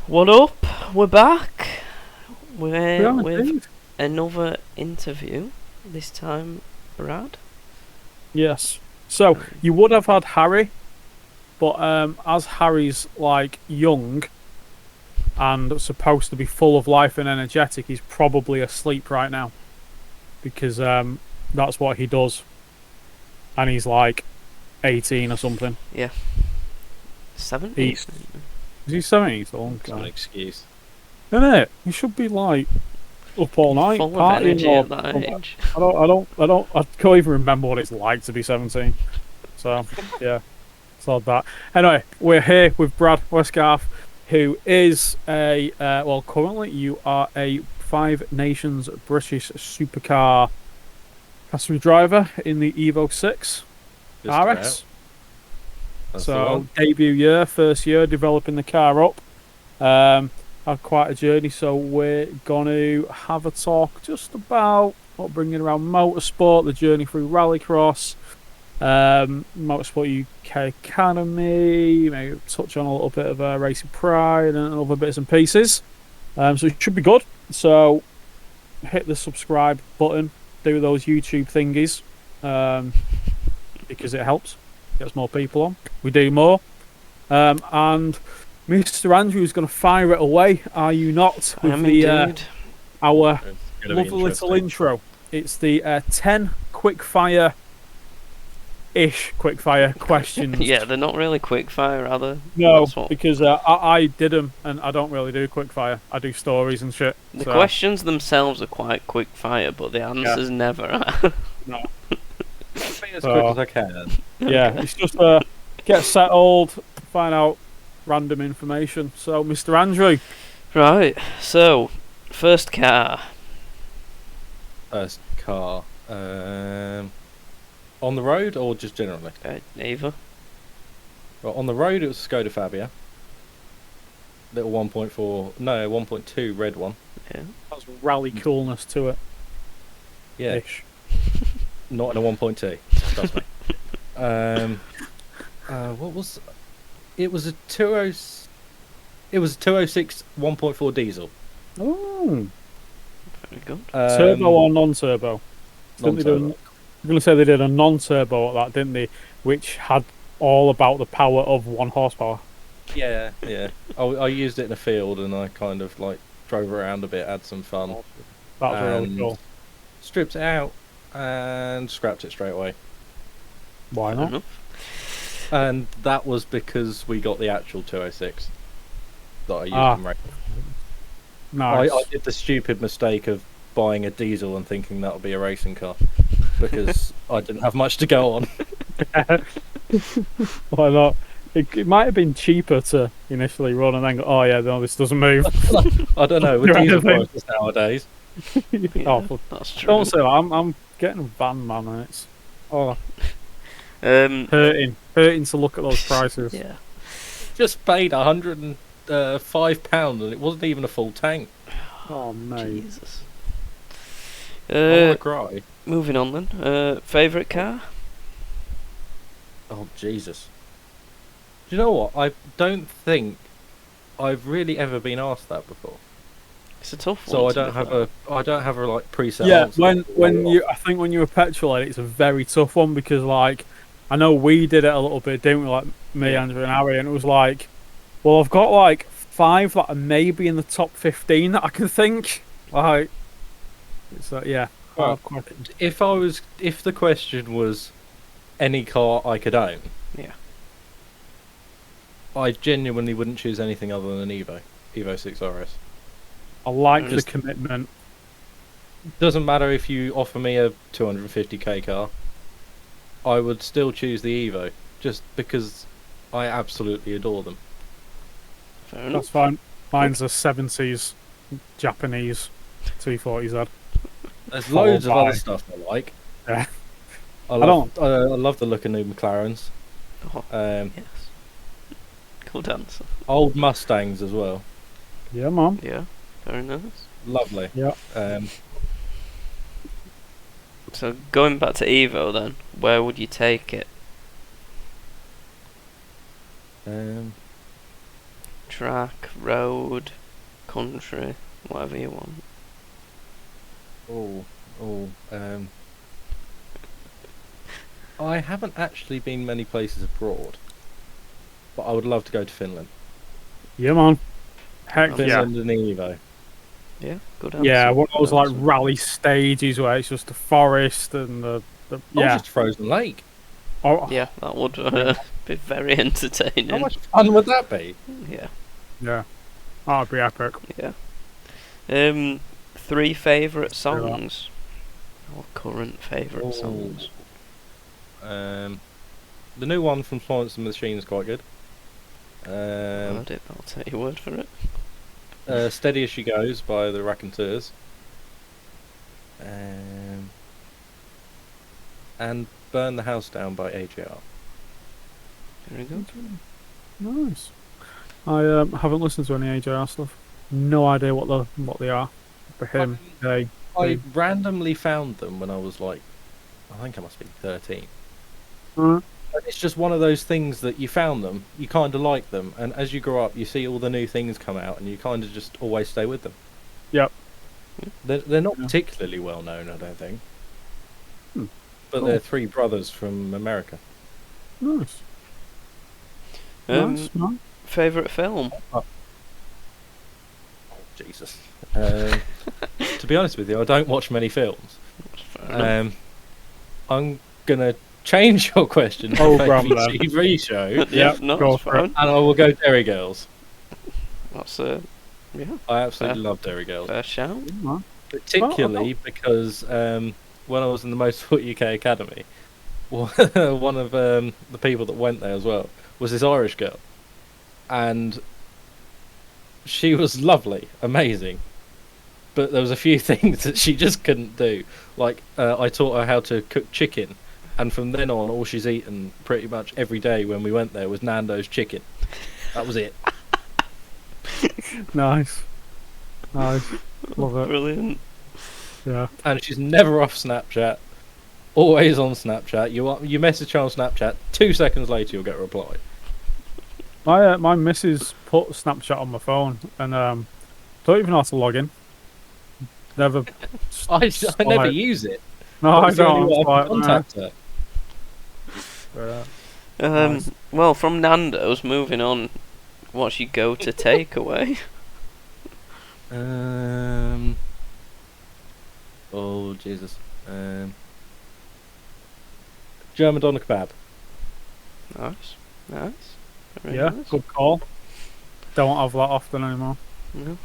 What up? We're back. We're are with indeed. another interview. This time, Brad. Yes. So you would have had Harry, but as Harry's like young and supposed to be full of life and energetic, he's probably asleep right now because that's what he does, and he's like 18 or something. Yeah. 17. Is he 17? He's a long It's an guy, excuse. isn't it? He should be like up all night, Full of partying energy or at that something. age. I can't even remember what it's like to be 17. So, yeah, it's odd that. Anyway, we're here with Brad Westgarth, who is currently you are a 5 Nations British Supercar category driver in the Evo 6 Just RS. about. That's the So, one. debut year, first year developing the car up. Had quite a journey, so we're going to have a talk just about bringing around motorsport, the journey through Rallycross, Motorsport UK Academy, maybe touch on a little bit of Racing Pride and other bits and pieces. So it should be good. So hit the subscribe button, do those YouTube thingies, because it helps, gets more people on. We do more. And Mr. Andrew is going to fire it away. Are you not? I With am the indeed. our It's gonna be lovely little interesting. intro. It's the 10 quickfire questions. Yeah, they're not really quick fire, are they? No, That's what- because I did them, and I don't really do quickfire. I do stories and shit. The so, questions themselves are quite quick fire, but the answers never are. no. Be as So- quick as I can. Yeah, it's just get settled, find out random information. So, Mr. Andrew, Right, so, first car. First car. On the road or just generally? Eva. Well, on the road it was a Skoda Fabia. Little 1.2 red one. Yeah. has rally coolness to it. Yeah, Ish. not in a 1.2. Trust me. What was? It was a 20. It was a 206 1.4 diesel. Oh, Very good. turbo or non-turbo? Didn't they do- Non-turbo. I'm going to say they did a non-turbo at that, didn't they? Which had all about the power of 1 horsepower. Yeah, yeah. I used it in a field and I kind of like drove around a bit, had some fun, That was really And- cool. stripped it out, and scrapped it straight away. Why Fair not? enough. And that was because we got the actual 206 that I used Ah, in racing. Nice. I did the stupid mistake of buying a diesel and thinking that would be a racing car because I didn't have much to go on. Why not? It might have been cheaper to initially run and then go, oh yeah, no, this doesn't move. I don't know, with You're diesel right, I think. prices nowadays. Yeah, Oh, that's true. don't say that. I'm getting a van, man, and it's Um, hurting to look at those prices. yeah. Just paid £105 and it wasn't even a full tank. Oh mate. Jesus. I want to cry. Moving on then. Favourite car? Oh, Jesus. Do you know what? I don't think I've really ever been asked that before. It's a tough one. So I to don't be have fair. like preset. Yeah, answer. when you, I think when you're a petrol head, it's a very tough one because like I know we did it a little bit, didn't we? Like me, Yeah. Andrew, and Harry, and it was like, well, I've got like 5 that are maybe in the top 15 that I can think. Like, it's like yeah. Well, quite- if the question was any car I could own, Yeah. I genuinely wouldn't choose anything other than an Evo 6 RS. I like Just- the commitment. Doesn't matter if you offer me a 250k car, I would still choose the Evo just because I absolutely adore them. Fair That's enough. fine. Mine's a 70s Japanese 240Z. There's Followed loads of by- other stuff I like. Yeah. I love the look of new McLarens. Oh, Um, yes. Good answer. old Mustangs as well. Yeah, man. Yeah. Very nice. Lovely. Yeah. So going back to Evo then, where would you take it? Um, track, road, country, whatever you want. I haven't actually been many places abroad, but I would love to go to Finland. Yeah, man. Heck yeah. Finland and Evo. Yeah, good answer. Yeah, one of those Good like answer. rally stages where it's just the forest and the Or yeah. just Frozen Lake. Oh, Yeah, that would be very entertaining. How much fun would that be? Yeah, yeah. That'd be epic. yeah. 3 favourite songs. Or current favourite songs. The new one from Florence and the Machine is quite good. Heard it, I'll take your word for it. Steady as She Goes by the Raconteurs. And Burn the House Down by AJR. Very good. Nice. I haven't listened to any AJR stuff. No idea what they are. For him, I randomly found them when I was like, I think I must be 13. Uh, It's just one of those things that you found them, you kind of like them, and as you grow up, you see all the new things come out, and you kind of just always stay with them. Yep. They're not particularly well known, I don't think. But Cool. they're 3 brothers from America. nice. Nice. Nice. Favourite film? Jesus. To be honest with you, I don't watch many films. Fair enough. I'm gonna change your question to Oh, a brother. TV show, Yeah, no, go it's for it. fine. and I will go Derry Girls. That's yeah, I absolutely Fair. love Derry Girls. fair shout. Particularly because when I was in the Motorsport UK Academy, one of the people that went there as well was this Irish girl, and she was lovely, amazing, but there was a few things that she just couldn't do. Like I taught her how to cook chicken, and from then on, all she's eaten pretty much every day when we went there was Nando's chicken. That was it. Nice. Love it. Brilliant. Yeah. And she's never off Snapchat. Always on Snapchat. You message her on Snapchat. 2 seconds later, you'll get a reply. My missus put Snapchat on my phone and don't even know how to log in. Never. I never use it. No, I It's the only don't. way I It's can like, contact her. Nice. Well, from Nando's, moving on. What's your go-to takeaway? Oh Jesus. German doner kebab. Nice. Very Yeah, nice. good call. Don't have that often anymore. No.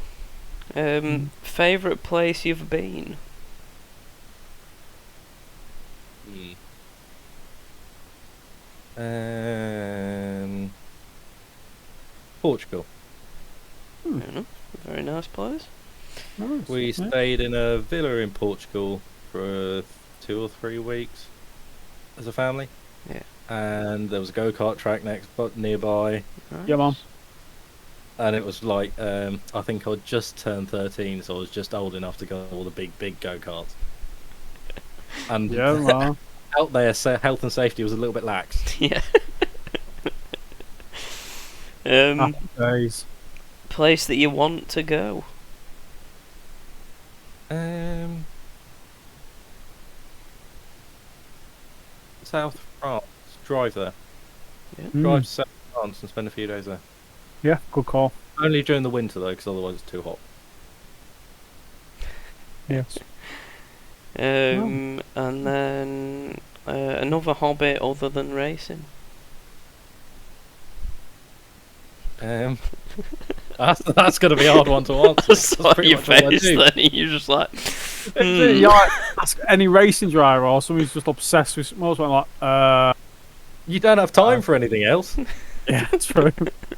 Favourite place you've been? Portugal. Fair enough. Very nice place. Nice. We yeah. stayed in a villa in Portugal for 2 or 3 weeks as a family. Yeah. And there was a go-kart track nearby. Nice. Yeah, man. And it was like, I think I'd just turned 13, so I was just old enough to go on all the big go-karts. And Yeah, man. out there, health and safety was a little bit lax. Yeah. Happy days. Place that you want to go? South France. Drive there. Yeah. Drive to South France and spend a few days there. Yeah, good call. Only during the winter, though, because otherwise it's too hot. Yes. And then another hobby other than racing. That's going to be a hard one to answer. I saw pretty your much all I face do. then. You're just like, Yeah, like, ask any racing driver or someone who's just obsessed with motorsport, like, You don't have time for anything else. yeah, true.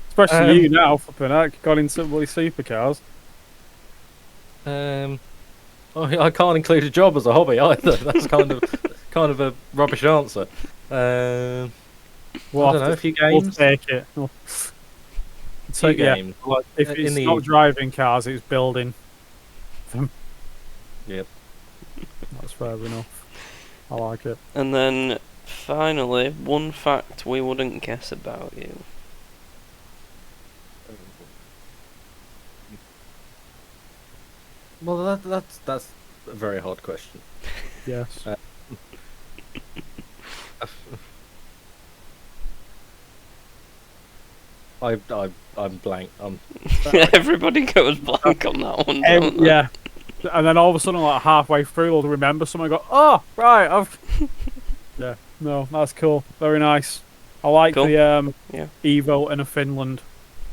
Especially you now, flipping heck, got into bloody supercars. I can't include a job as a hobby either. That's kind of a rubbish answer. I don't know, a few games. We'll take it. Few games. Like, If in it's the not driving cars, it's building them. Yep. That's fair enough. I like it. and then finally, one fact we wouldn't guess about you. Well, that's a very hard question. Yes. I'm blank. Everybody goes blank on that one, don't they? Yeah. And then all of a sudden, like halfway through, they'll remember someone go, "Oh, right, I've." Yeah. No, that's cool. Very nice. I like Cool. the Yeah. Evo and a Finland.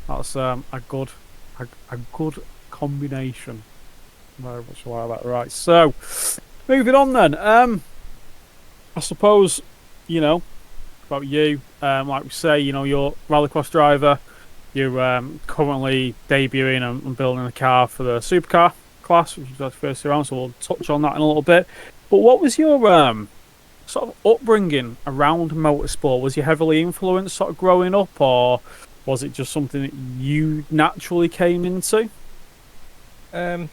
That's a good combination. Very much like that. Right. So, moving on then. I suppose, about you. Like we say, you're a rallycross driver. You're currently debuting and building a car for the supercar class, which is the first round. So we'll touch on that in a little bit. But what was your sort of upbringing around motorsport? Was you heavily influenced sort of growing up, or was it just something that you naturally came into? I'll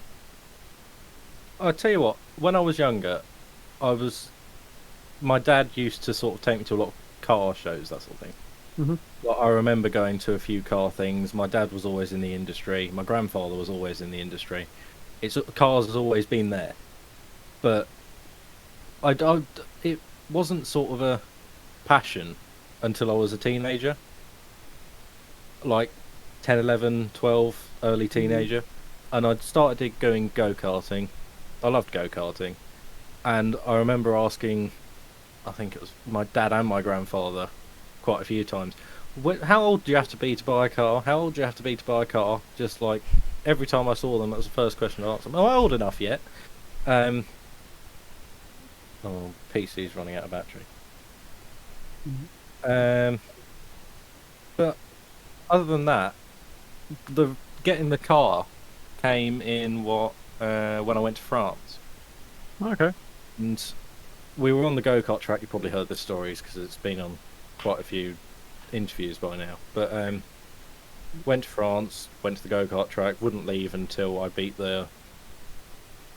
tell you what. When I was younger, my dad used to sort of take me to a lot of car shows, that sort of thing. Mm-hmm. Like, I remember going to a few car things. My dad was always in the industry. My grandfather was always in the industry. Cars has always been there, but it wasn't sort of a passion until I was a teenager, like 10, 11, 12, early teenager, and I'd started going go-karting. I loved go-karting, and I remember asking, I think it was my dad and my grandfather, quite a few times, how old do you have to be to buy a car? How old do you have to be to buy a car? Just like every time I saw them, that was the first question I asked them. Am I old enough yet? Oh, PC's running out of battery. But other than that, getting the car came in when I went to France. Okay. And we were on the go-kart track. You probably heard the stories because it's been on quite a few interviews by now. But went to France, went to the go-kart track, wouldn't leave until I beat the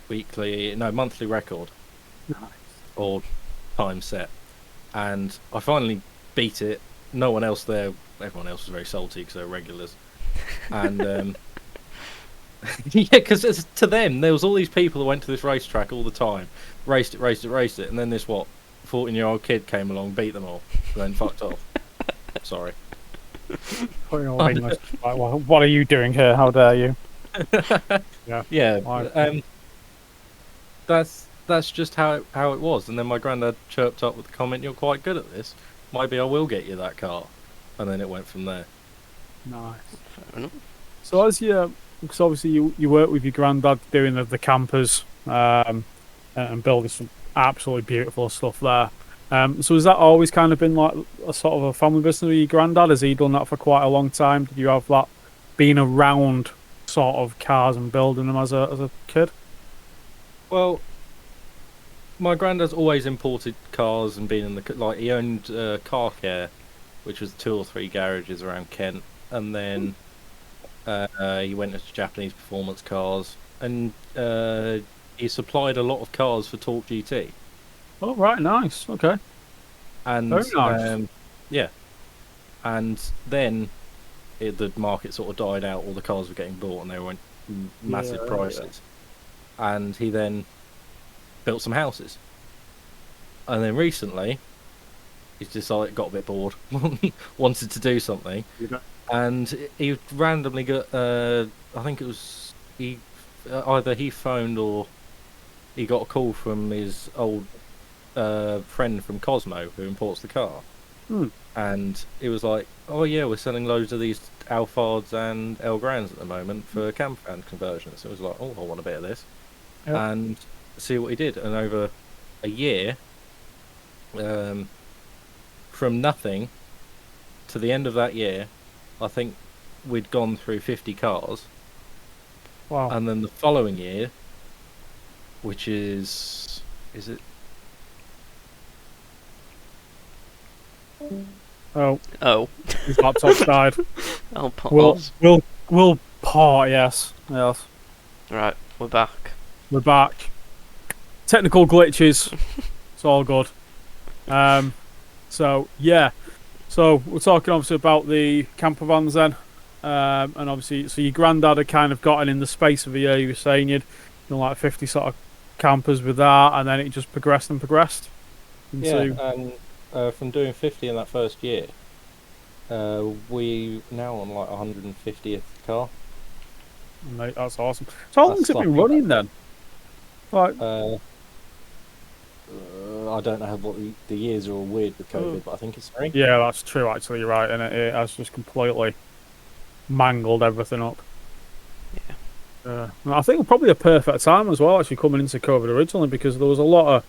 monthly record. Nice. Or time set. And I finally beat it. No one else there. Everyone else was very salty because they're regulars. And yeah, because to them, there was all these people that went to this racetrack all the time, raced it, and then this 14-year-old kid came along, beat them all, and then fucked off. Sorry. What are you doing here? How dare you? Yeah. That's just how it was. And then my granddad chirped up with the comment, "You're quite good at this. Maybe I will get you that car." And then it went from there. Nice. Fair enough. So because obviously you work with your granddad doing the campers and building some absolutely beautiful stuff there. So has that always kind of been like a sort of a family business with your granddad? Has he done that for quite a long time? Did you have that being around sort of cars and building them as a kid? Well, my granddad's always imported cars and been in he owned Car Care, which was 2 or 3 garages around Kent, and then he went into Japanese performance cars, and he supplied a lot of cars for Torque GT. Oh, right, nice. Okay. And very nice. yeah, and then the market sort of died out. All the cars were getting bought, and they went massive prices. Yeah. And he then built some houses, and then recently he's decided, got a bit bored, wanted to do something, and he randomly got I think it was either he phoned or he got a call from his old friend from Cosmo who imports the car. And it was like, "Oh yeah, we're selling loads of these Alfards and Elgrans at the moment for campervan conversions." So it was like, "Oh, I want a bit of this." Yep. And see what he did, and over a year, from nothing to the end of that year, I think we'd gone through 50 cars. Wow. And then the following year, which is it? Oh. His laptop's died. I'll pause. We'll pause. Yes. Right, we're back. We're back. Technical glitches. It's all good. So yeah. So we're talking obviously about the camper vans then, and obviously, so your granddad had kind of gotten in the space of a year. You were saying you'd like 50 sort of campers with that, and then it just progressed and progressed. Yeah, and from doing 50 in that first year, we now on like 150th car. Mate, that's awesome. So how long's it been running then? Like, I don't know what the years are all weird with COVID, but I think it's 3. yeah, that's true. Actually, you're right, and it has just completely mangled everything up. Yeah. I think probably a perfect time as well, actually coming into COVID originally, because there was a lot of,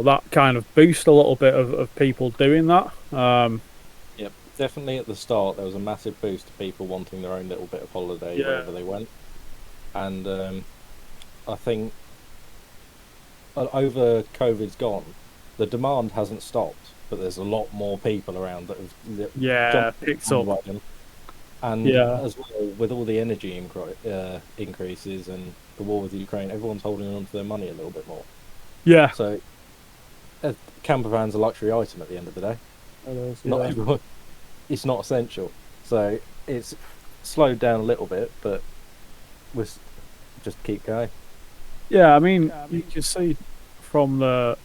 that kind of boost, a little bit of people doing that. Yep, definitely at the start there was a massive boost to people wanting their own little bit of holiday wherever they went, and I think over COVID's gone, the demand hasn't stopped, but there's a lot more people around that have picked up. And as well, with all the energy increases and the war with Ukraine, everyone's holding on to their money a little bit more. Yeah. So, a camper van's a luxury item at the end of the day. It is, Not everyone. It's not essential. So it's slowed down a little bit, but we'll just keep going. Yeah, I mean, you can see from the,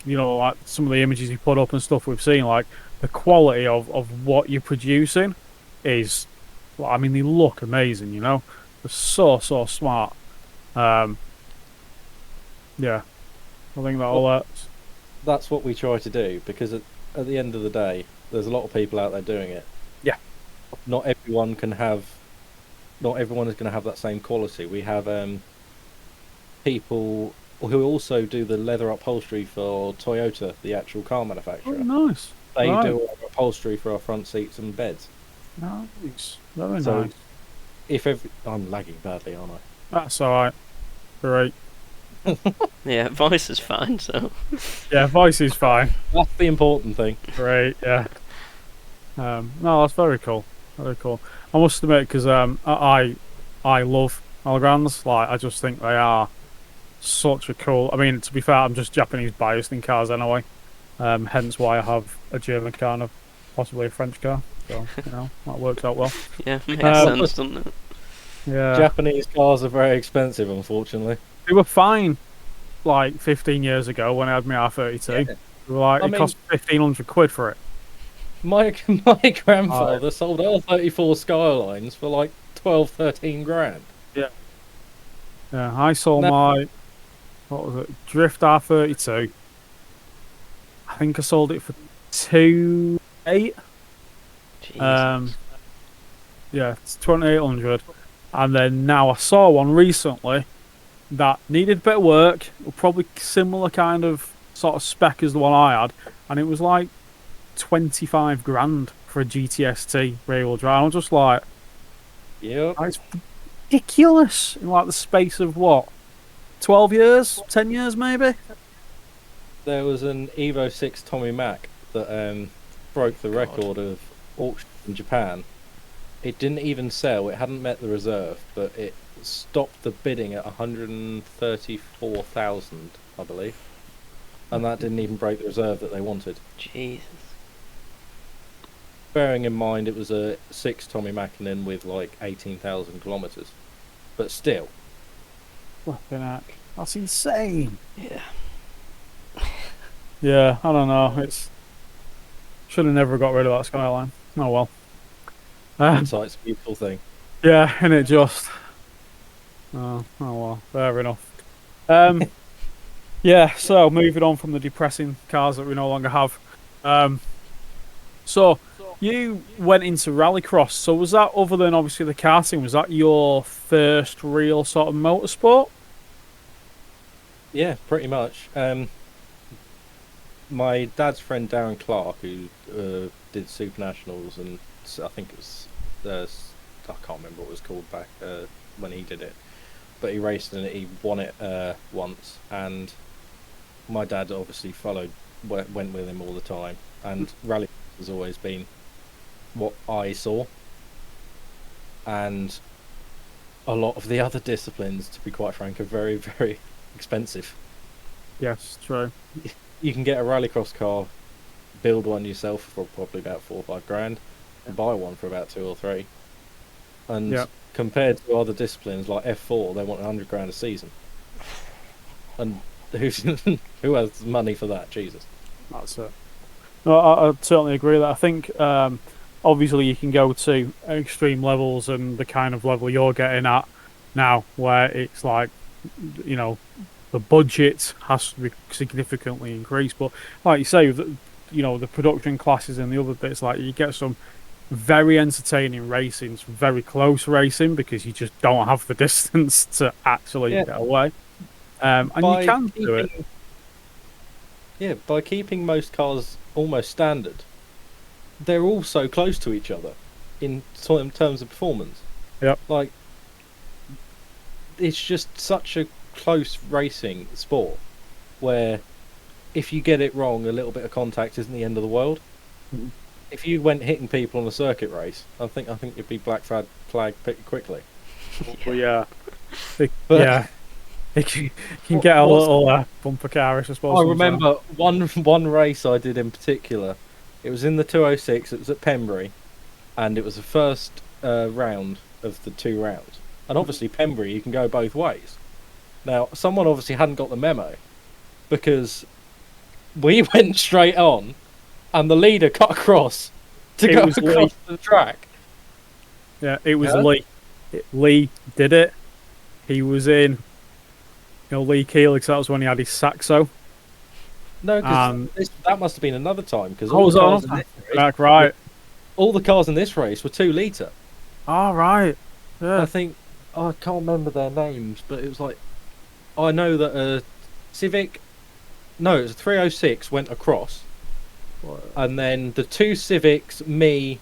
like some of the images you put up and stuff we've seen, like the quality of what you're producing is, well, I mean, they look amazing, They're so smart. Yeah, I think that's what we try to do, because at the end of the day, there's a lot of people out there doing it. Yeah. Not everyone is going to have that same quality. We have people who also do the leather upholstery for Toyota, the actual car manufacturer. Oh, nice. They do our upholstery for our front seats and beds. Nice. Very nice. I'm lagging badly, aren't I? That's alright. Great. Yeah, voice is fine, so... Yeah, voice is fine. That's the important thing. Great, yeah. No, that's very cool. Very cool. I must admit, because I love Allegrand's. Like, I just think they are such a cool... I mean, to be fair, I'm just Japanese biased in cars anyway. Hence why I have a German car and possibly a French car. So, that works out well. Yeah, makes sense, doesn't it? Yeah. Japanese cars are very expensive, unfortunately. They were fine, like 15 years ago when I had my R32. Yeah. They were like, it cost £1,500 for it. My grandfather sold R34 Skylines for like 12-13 grand. Yeah. Yeah, I sold my, what was it, Drift R32. I think I sold it for 2,800. Yeah, it's 2,800. And then now I saw one recently that needed a bit of work, probably similar kind of sort of spec as the one I had, and it was like 25 grand for a GTST rear-wheel drive. I'm just like, yeah, it's ridiculous in like the space of what, 12 years, 10 years maybe. There was an Evo 6 Tommy Mac that broke the record of auction in Japan. It didn't even sell. It hadn't met the reserve, but it stopped the bidding at 134,000, I believe, and that didn't even break the reserve that they wanted. Jesus. Bearing in mind it was a 6 Tommy Mackinnon with like 18,000 kilometres, but still. Flipping heck, that's insane. Yeah. Yeah, I don't know. It's should have never got rid of that Skyline. Oh well. Hindsight's a beautiful thing. Yeah, and it just. Oh well, fair enough. Yeah, so moving on from the depressing cars that we no longer have. So you went into Rallycross. So was that, other than obviously the karting, was that your first real sort of motorsport? Yeah, pretty much. My dad's friend Darren Clark, who did Super Nationals, and I think it was I can't remember what it was called back when he did it, but he raced and he won it once, and my dad obviously went with him all the time, and rally has always been what I saw, and a lot of the other disciplines, to be quite frank, are very, very expensive. Yes, true. You can get a rallycross car, build one yourself for probably about 4 or 5 grand, and buy one for about 2 or 3. And compared to other disciplines like F4, they want 100 grand a season. And who has money for that? Jesus. That's it. No, I certainly agree with that. I think obviously you can go to extreme levels and the kind of level you're getting at now, where it's like, you know, the budget has to be significantly increased. But like you say, you know, the production classes and the other bits, like you get some very entertaining racing, some very close racing, because you just don't have the distance to actually get away. And you can do it. Yeah, by keeping most cars almost standard, they're all so close to each other in terms of performance. Yep. Like, it's just such a close racing sport where if you get it wrong, a little bit of contact isn't the end of the world. Mm-hmm. If you went hitting people on a circuit race, I think you'd be black flag pretty quickly. Well, yeah. Yeah. It can get a little bumper carish, I suppose. I remember one race I did in particular. It was in the 206. It was at Pembury, and it was the first round of the 2 rounds. And obviously, Pembury, you can go both ways. Now, someone obviously hadn't got the memo, because we went straight on, and the leader cut across to go across the track. Yeah, it was Lee. Lee did it. He was in, Lee Keeley, because that was when he had his Saxo. No, because that must have been another time. Because right. All the cars in this race were 2 litre. Oh, right. Yeah. I think I can't remember their names, but it was like, I know that a Civic. No, it was a 306 went across, and then the 2 Civics, me,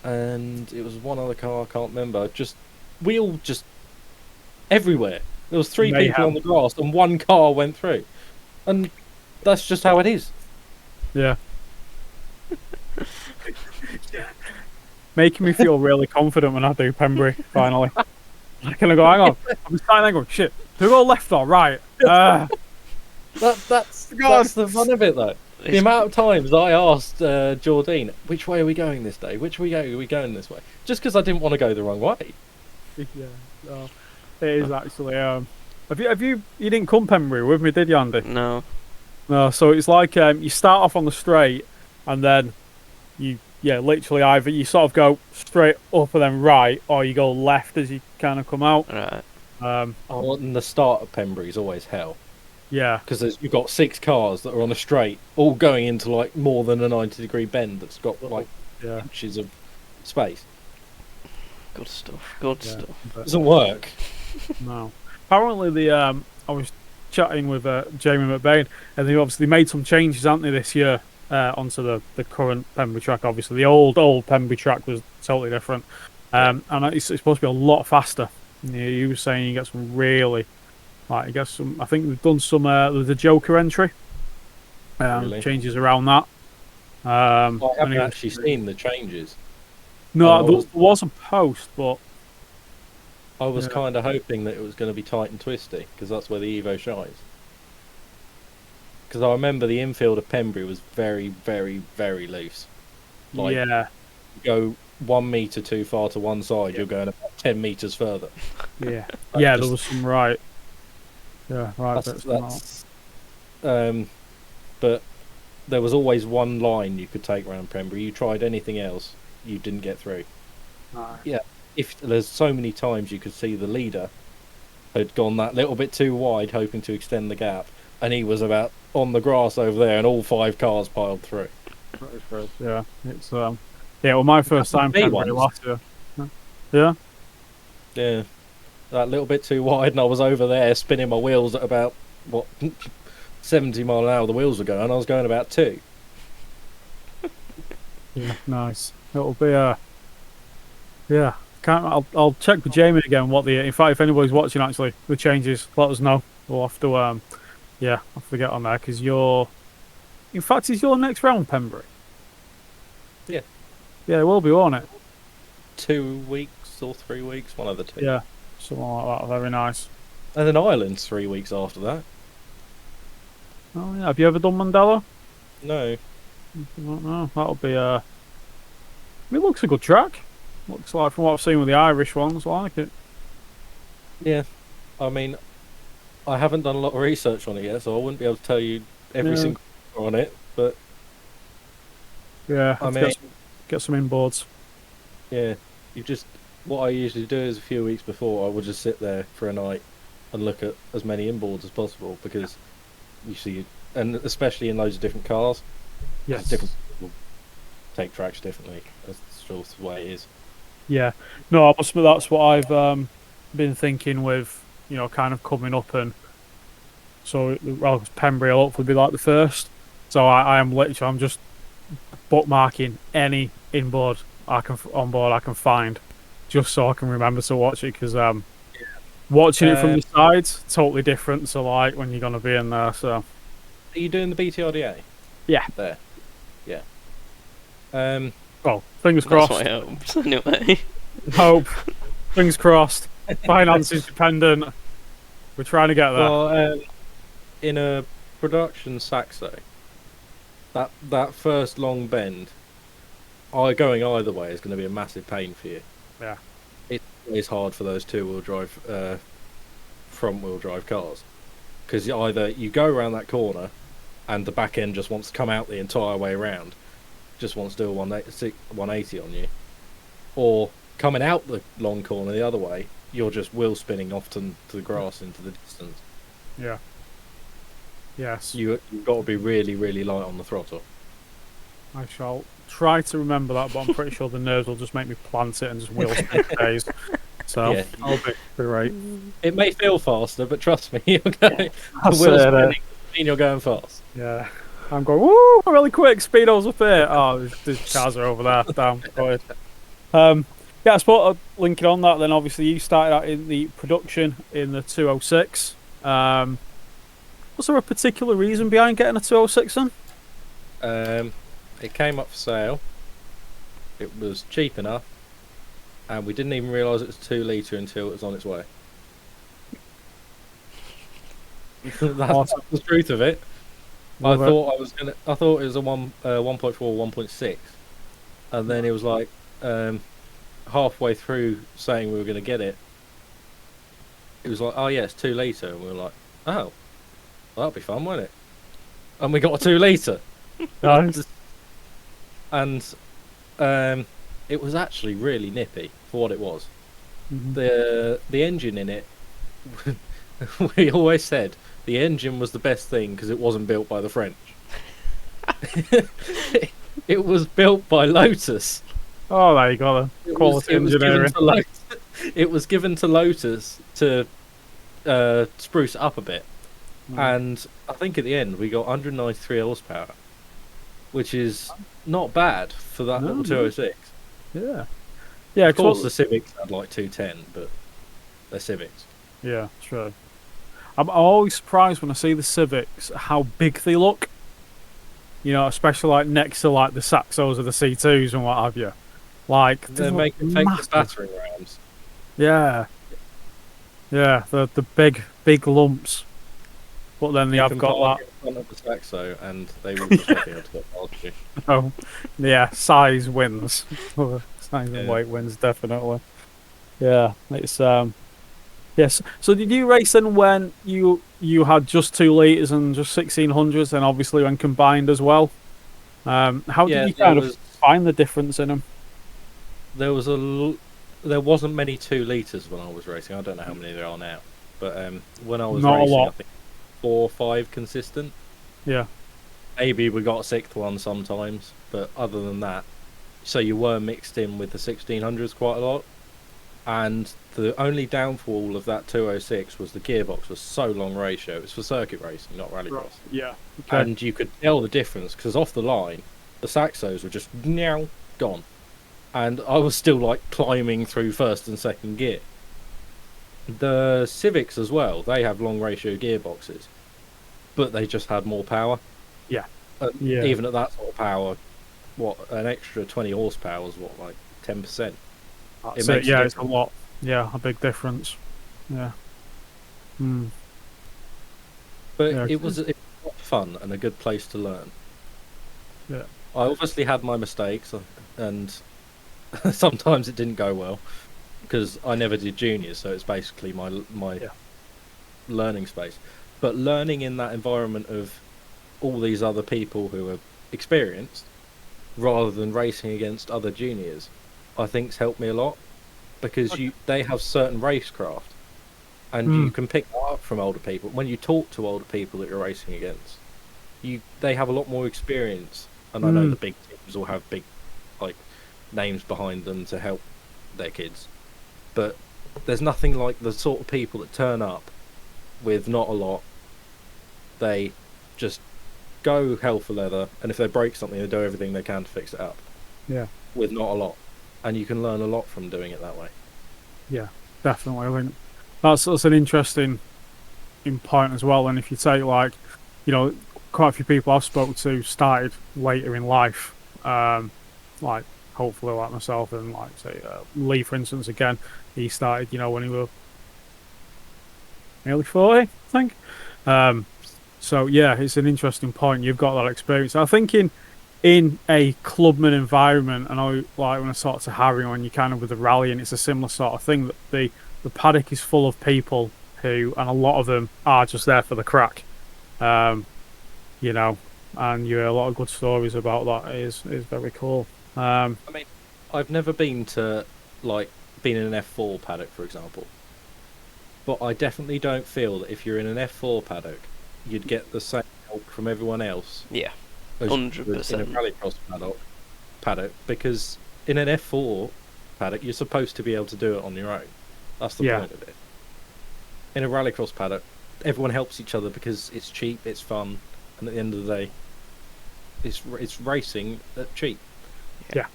and it was one other car I can't remember. We all just everywhere. There was 3 people on the grass, and 1 car went through, and that's just how it is. Yeah. Making me feel really confident when I do Pembury, finally. I'm gonna go, hang on. I'm standing there going, shit, do I go left or right? That's the fun of it, though. The amount of times I asked Jordine, which way are we going this day? Which way are we going this way? Just because I didn't want to go the wrong way. Yeah, no, it is actually. You didn't come Pembury with me, did you, Andy? No. No, so it's like you start off on the straight, and then you literally either you sort of go straight up and then right, or you go left as you kind of come out. Right. And the start of Pembury is always hell. Yeah. Because you've got 6 cars that are on a straight, all going into like more than a 90-degree bend that's got like inches of space. Good stuff. Good stuff. Doesn't work. No. Apparently, I was chatting with Jamie McBain, and they obviously made some changes, haven't they, this year onto the current Pembury track. Obviously, the old Pembury track was totally different, and it's supposed to be a lot faster. You were saying you get some really, like, you get some. I think they've done some the Joker entry, Really? changes around that. I haven't actually seen the changes. No, there was a post, but I was kind of hoping that it was going to be tight and twisty, because that's where the Evo shines. Because I remember the infield of Pembury was very, very, very loose. Like, you go 1 metre too far to one side, you're going about 10 metres further. Yeah, there was some right. Yeah, right. But there was always one line you could take around Pembury. You tried anything else, you didn't get through. Right. Yeah, if there's so many times you could see the leader had gone that little bit too wide, hoping to extend the gap, and he was about on the grass over there, and all 5 cars piled through. Yeah, it's well, my first time Pembury last year. Yeah, that little bit too wide, and I was over there spinning my wheels at about 70 mile an hour. The wheels were going. I was going about 2. Yeah, nice. It'll be yeah. I'll check with Jamie again what in fact, if anybody's watching actually the changes, let us know. We'll have to I'll get on there, because in fact, is your next round Pembury? Yeah, it will be, won't it? 2 weeks or 3 weeks, one of the 2. Yeah, something like that. Very nice. And then Ireland's 3 weeks after that. Oh yeah, have you ever done Mandela? No. I don't know. That'll be it looks a good track. Looks like from what I've seen with the Irish ones, like it. Yeah, I mean, I haven't done a lot of research on it yet, so I wouldn't be able to tell you every single thing on it. But yeah, I mean, get some inboards. yeah, what I usually do is a few weeks before I would just sit there for a night and look at as many inboards as possible, because you see, and especially in loads of different cars, Yes. different people take tracks differently. That's just the way it is. Yeah. No, I must admit that's what I've been thinking with, kind of coming up, and so Pembrey will hopefully be like the first. So I'm just bookmarking any inboard I can find, just so I can remember to watch it, because watching it from the sides totally different to like when you're gonna be in there. So are you doing the BTRDA? Yeah. There. Yeah. Well, fingers That's crossed. what I hoped, anyway. Hope. Fingers crossed. Finances dependent. We're trying to get there. Well, in a production Saxo, that first long bend, going either way is going to be a massive pain for you. Yeah. It is hard for those two-wheel drive, front-wheel drive cars, because either you go around that corner, and the back end just wants to come out the entire way around, just wants to do a 180 on you, or coming out the long corner the other way, you're just wheel spinning off to the grass into the distance. Yeah. Yes. You've got to be really, really light on the throttle. I shall try to remember that, but I'm pretty sure the nerves will just make me plant it and just wheel spin for days. So Yeah. I'll be right. It may feel faster, but trust me, you're going. That's The wheel it, spinning mean you're going fast. Yeah. I'm going, woo, really quick, speedo's up here. Oh, the cars are over there. Damn, got it. Yeah, I suppose linking on that, then obviously you started out in the production in the 206. Was there a particular reason behind getting a 206 then? It came up for sale. It was cheap enough, and we didn't even realise it was 2 litre until it was on its way. That's Awesome. the truth of it. Love it. I thought it was a 1.4, 1.6, and then it was like halfway through saying we were going to get it. It was like, oh yeah, it's 2 litre, and we were like, oh, well, that'll be fun, won't it? And we got a 2 litre. Nice. And it was actually really nippy for what it was. Mhm. The engine in it, we always said the engine was the best thing because it wasn't built by the French. It was built by Lotus. Oh, there you go then. Quality engineering. It was given to Lotus to spruce it up a bit. And I think at the end we got 193 horsepower, which is not bad for that little 206. Yeah. Yeah, Of course, the Civics had like 210, but they're Civics. Yeah, true. I'm always surprised when I see the Civics how big they look. Especially like next to like the Saxos or the C2s and what have you. Like They're making fake battering rams. Yeah. Yeah, the big lumps. But then they have got that. In front of the Saxo, and they will just not be able to get past you. Oh, yeah, size wins. Size and Yeah. weight wins, definitely. Yeah, it's yes. So did you race then when you had just 2 litres and just 1600s, and obviously when combined as well? How did you kind of find the difference in them? There wasn't many 2 litres when I was racing. I don't know how many there are now, but when I was Not a racing, lot. I think 4 or 5 consistent. Yeah. Maybe we got a 6th one sometimes, but other than that, so you were mixed in with the 1600s quite a lot. And the only downfall of that 206 was the gearbox was so long ratio. It was for circuit racing, not rallycross. Yeah. Okay. And you could tell the difference because off the line, the Saxos were just gone, and I was still like climbing through first and second gear. The Civics as well, they have long ratio gearboxes, but they just had more power. Yeah. Yeah. Even at that sort of power, an extra 20 horsepower is like 10%. That's it. Yeah, it's a lot. Yeah, a big difference. Yeah. But Yeah, it was fun and a good place to learn. Yeah. I obviously had my mistakes, and sometimes it didn't go well because I never did juniors, so it's basically my learning space. But learning in that environment of all these other people who are experienced, rather than racing against other juniors, I think's helped me a lot, because they have certain racecraft, and you can pick that up from older people. When you talk to older people that you're racing against, they have a lot more experience, and I know the big teams will have big names behind them to help their kids, but there's nothing like the sort of people that turn up with not a lot. They just go hell for leather, and if they break something, they do everything they can to fix it up. Yeah. With not a lot, and you can learn a lot from doing it that way. Yeah, definitely. I think that's an interesting point as well. And if you take quite a few people I've spoken to started later in life, hopefully like myself, and say Lee, for instance, again, he started when he was nearly 40, I think. So yeah, it's an interesting point. You've got that experience. I think in a clubman environment, and I when I talk to Harry when you're kind of with the rally, and it's a similar sort of thing, that the paddock is full of people who, and a lot of them are just there for the crack. And you hear a lot of good stories about that. It is very cool. I mean, I've never been to been in an F4 paddock, for example, but I definitely don't feel that if you're in an F4 paddock, you'd get the same help from everyone else. Yeah, as 100%. in a rallycross paddock, because in an F4 paddock, you're supposed to be able to do it on your own. That's the point of it. In a rallycross paddock, everyone helps each other because it's cheap, it's fun, and at the end of the day, it's racing at cheap. Yeah,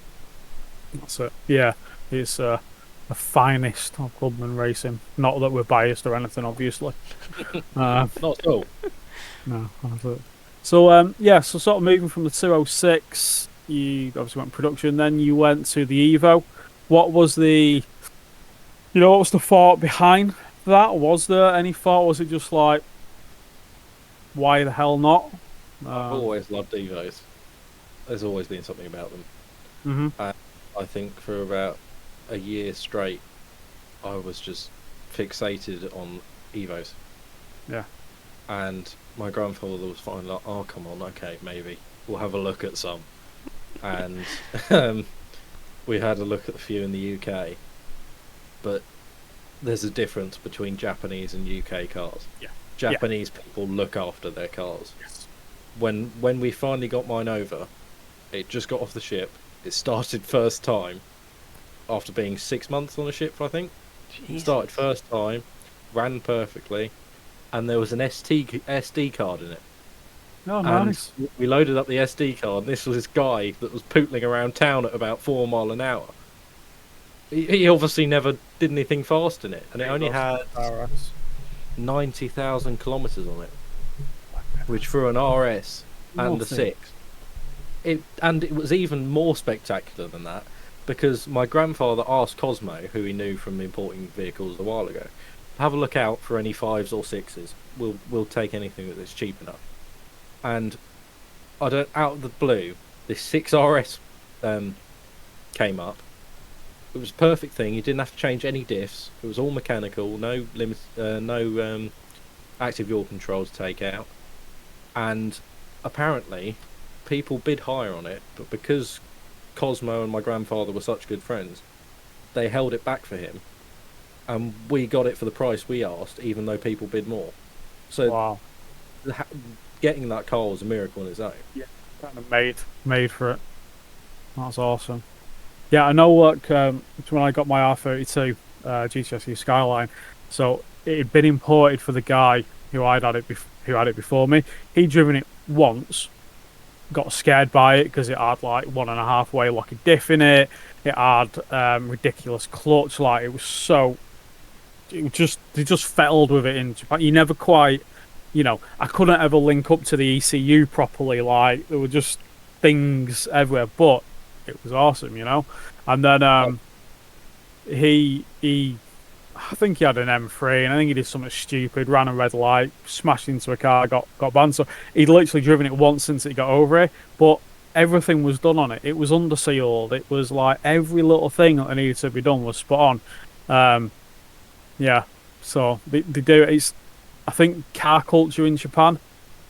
that's it. Yeah, it's the finest of clubman racing. Not that we're biased or anything, obviously. Not at all. No, that's it. So so sort of moving from the 206, you obviously went production, then you went to the Evo. What was the thought behind that? Was there any thought? Was it just like, why the hell not? I've always loved Evos. There's always been something about them. And I think for about a year straight, I was just fixated on Evos. Yeah. And my grandfather was finally like, oh, come on, okay, maybe we'll have a look at some. And we had a look at a few in the UK, but there's a difference between Japanese and UK cars. Yeah. Japanese people look after their cars. Yes. When we finally got mine over, it just got off the ship. It started first time after being 6 months on a ship, I think. Jesus. Started first time, ran perfectly, and there was an SD card in it. Oh, nice. And we loaded up the SD card, and this was this guy that was pootling around town at about 4 miles an hour. He obviously never did anything fast in it, and it only had 90,000 kilometres on it, which for an RS and a 6. It was even more spectacular than that, because my grandfather asked Cosmo, who he knew from importing vehicles a while ago, have a look out for any 5s or 6s. We'll take anything that's cheap enough. And out of the blue, this 6 RS came up. It was a perfect thing. You didn't have to change any diffs. It was all mechanical, no active yaw control to take out. And apparently, people bid higher on it, but because Cosmo and my grandfather were such good friends, they held it back for him, and we got it for the price we asked, even though people bid more. So, wow. Getting that car was a miracle in its own. Yeah, kind of made for it. That's awesome. Yeah, I know. When I got my R32 GTSE Skyline, so it had been imported for the guy who had it before me. He'd driven it once, got scared by it because it had like 1.5 way lock of diff in it. It had ridiculous clutch. Like they just fettled with it in Japan. You never quite, I couldn't ever link up to the ECU properly. Like there were just things everywhere, but it was awesome, And then he I think he had an M3, and I think he did something stupid, ran a red light, smashed into a car, got banned. So he'd literally driven it once since it got over it, but everything was done on it. It was under sealed. It was like every little thing that needed to be done was spot on. Yeah, so they do. It's, I think, car culture in Japan,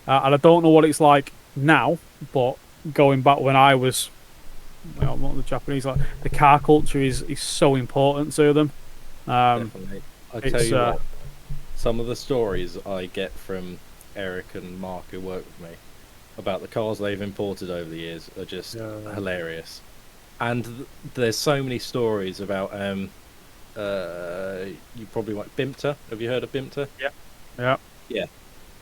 and I don't know what it's like now, but going back when I was, well, not the Japanese, like the car culture is so important to them. Definitely. I tell it's, you what, some of the stories I get from Eric and Mark who work with me about the cars they've imported over the years are just hilarious. And there's so many stories about you probably like Bimta. Have you heard of Bimta? Yeah.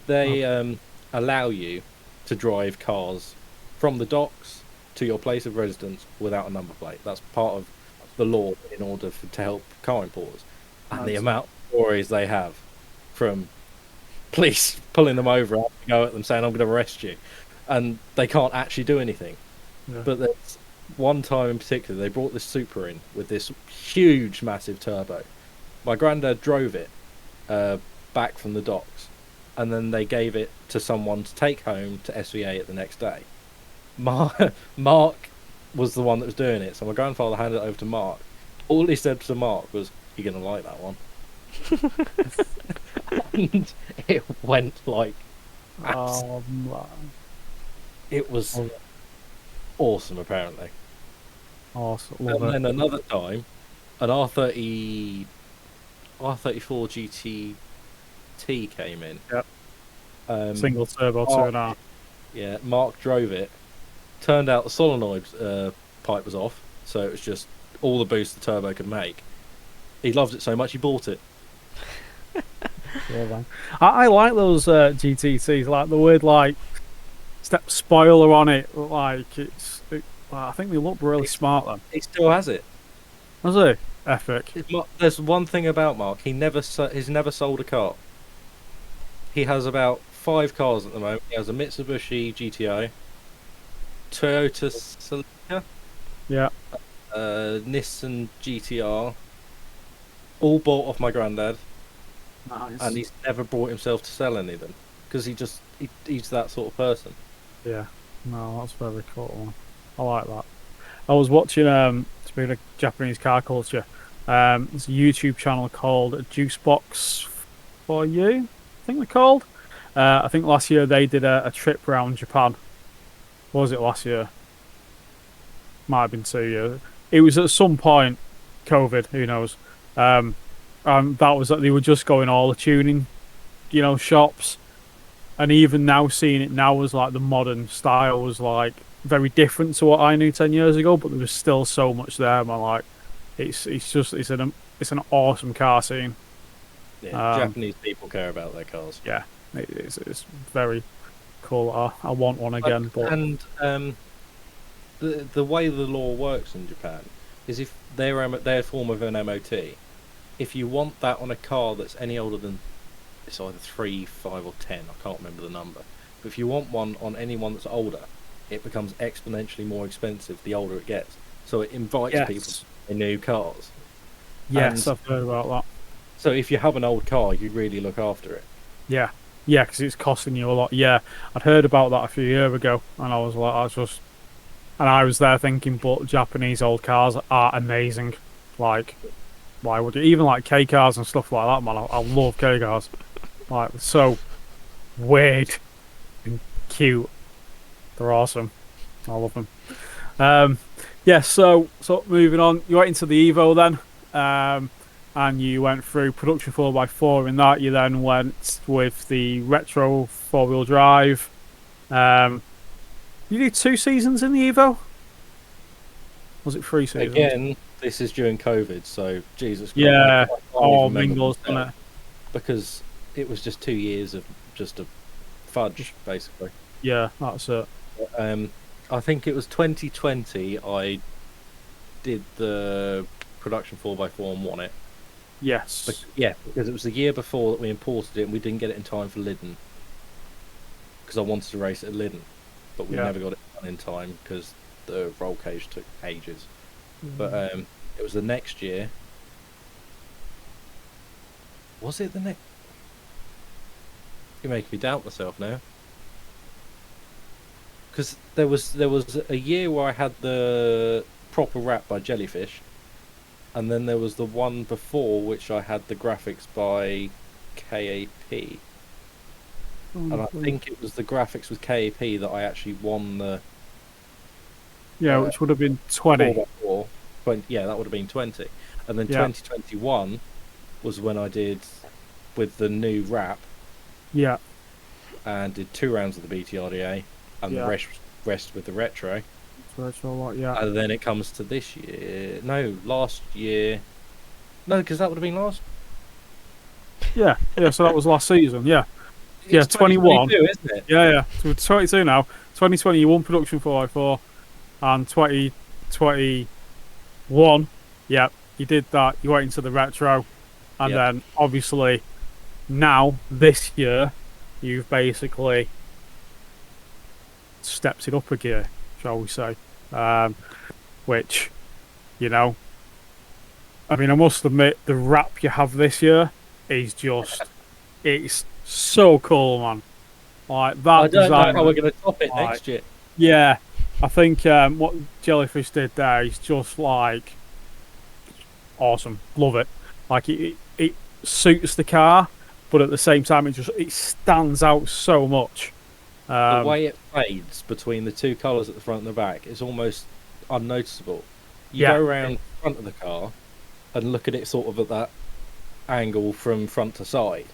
They allow you to drive cars from the docks to your place of residence without a number plate. That's part of the law in order to help car importers. And the amount of stories they have from police pulling them over and go at them saying, "I'm going to arrest you," and they can't actually do anything. Yeah. But there's one time in particular, they brought this Supra in with this huge, massive turbo. My granddad drove it back from the docks, and then they gave it to someone to take home to SVA at the next day. Mark was the one that was doing it, so my grandfather handed it over to Mark. All he said to Mark was, "You're going to like that one." And it went like... it was awesome, apparently. Awesome. And then another time, an R34 GTT came in. Yep. Single turbo 2.5. Yeah, Mark drove it. Turned out the solenoid pipe was off, so it was just all the boost the turbo could make. He loved it so much he bought it. Yeah, man. I like those GTTs, like the weird like step spoiler on it. Like I think they look really smart. Then He still has it. was it epic? There's one thing about Mark. He's never sold a car. He has about 5 cars at the moment. He has a Mitsubishi GTO, Toyota Celica, Yeah. Nissan GTR, all bought off my granddad. Nice. And he's never brought himself to sell any of them because he's that sort of person. Yeah. No, that's very cool. I like that. I was watching speaking of Japanese car culture, there's a YouTube channel called Juicebox for You, I think they're called. I think last year they did a trip around Japan. What was it last year? Might have been 2 years. It was at some point COVID, who knows. That was that they were just going all the tuning, shops, and even now seeing it now as like the modern style was like very different to what I knew 10 years ago, but there was still so much there. Man, like it's an awesome car scene. Yeah, Japanese people care about their cars. Yeah, it's very cool. I want one again. And the way the law works in Japan is if they're a form of an MOT. If you want that on a car that's any older than, it's either 3, 5 or 10, I can't remember the number. But if you want one on anyone that's older, it becomes exponentially more expensive the older it gets. So it invites people to buy new cars. Yes, I've heard about that. So if you have an old car, you really look after it. Yeah, because it's costing you a lot. Yeah, I'd heard about that a few years ago, and I was there thinking, but Japanese old cars are amazing. Like, why would you? Even like K cars and stuff like that, man. I love K cars. Like, so weird and cute. They're awesome. I love them. Yeah. So moving on, you went into the Evo then, and you went through production 4x4. In that, you then went with the retro 4-wheel drive. You did 2 seasons in the Evo. Was it 3 seasons? Again, this is during COVID, so Jesus Christ. Yeah, all mingles, didn't it? Because it was just 2 years of just a fudge, basically. Yeah, that's it. I think it was 2020 I did the production 4x4 and won it. Yes. Because it was the year before that we imported it and we didn't get it in time for Lydden. Because I wanted to race it at Lydden, but we never got it done in time because the roll cage took ages. But it was the next year. Was it the next? You're making me doubt myself now. because there was a year where I had the proper wrap by Jellyfish, and then there was the one before which I had the graphics by KAP. And I think it was the graphics with KAP that I actually won the... Yeah, which would have been 20. 20, yeah, that would have been 20. And then 2021 was when I did with the new wrap. Yeah. And did 2 rounds of the BTRDA and the rest with the retro. Yeah. And then it comes to this year. No, last year. No, because that would have been last. Yeah, so that was last season, yeah. It's 21. Isn't it? Yeah. So it's 22 now. 2020, you won production 4x4. And 2021, yeah, you did that. You went into the retro. And then, obviously, now, this year, you've basically stepped it up a gear, shall we say. Which, you know, I mean, I must admit, the wrap you have this year is just, it's so cool, man. Like, that I don't know how we're going to top it next year. Yeah, I think what Jellyfish did there is just, like, awesome. Love it. Like, it suits the car, but at the same time, it stands out so much. The way it fades between the 2 colours at the front and the back is almost unnoticeable. You go around the front of the car and look at it sort of at that angle from front to side,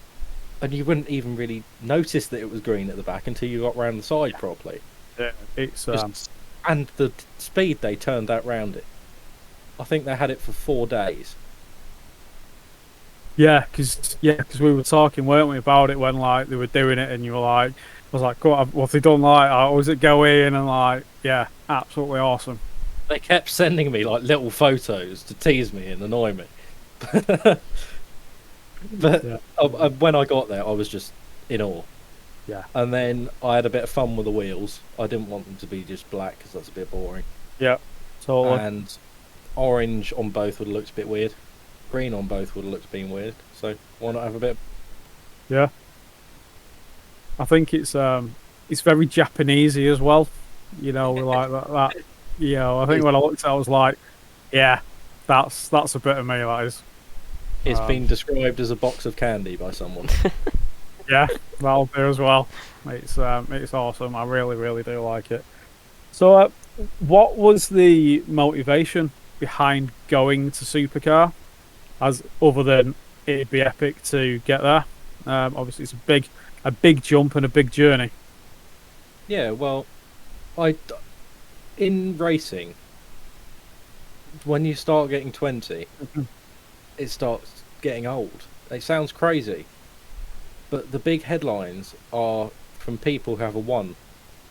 and you wouldn't even really notice that it was green at the back until you got round the side properly. Yeah, it's and the speed they turned that round it. I think they had it for 4 days. Yeah, because we were talking, weren't we, about it when like they were doing it, and you were like, I was like, what have they done? Like, how was it going? And like, yeah, absolutely awesome. They kept sending me like little photos to tease me and annoy me. But when I got there, I was just in awe. Yeah. And then I had a bit of fun with the wheels. I didn't want them to be just black because that's a bit boring. Yeah, totally. And orange on both would have looked a bit weird. Green on both would have looked being weird. So why not have a bit? Yeah. I think it's very Japanesey as well. You know, like that. You know, I think when I looked at it, I was like, yeah, that's a bit of me. That is. It's been described as a box of candy by someone. Yeah, that'll do as well. It's awesome. I really, really do like it. So, what was the motivation behind going to Supercar, as other than it'd be epic to get there? Obviously, it's a big jump and a big journey. Yeah, well, in racing, when you start getting 20, it starts getting old. It sounds crazy, but the big headlines are from people who have a 1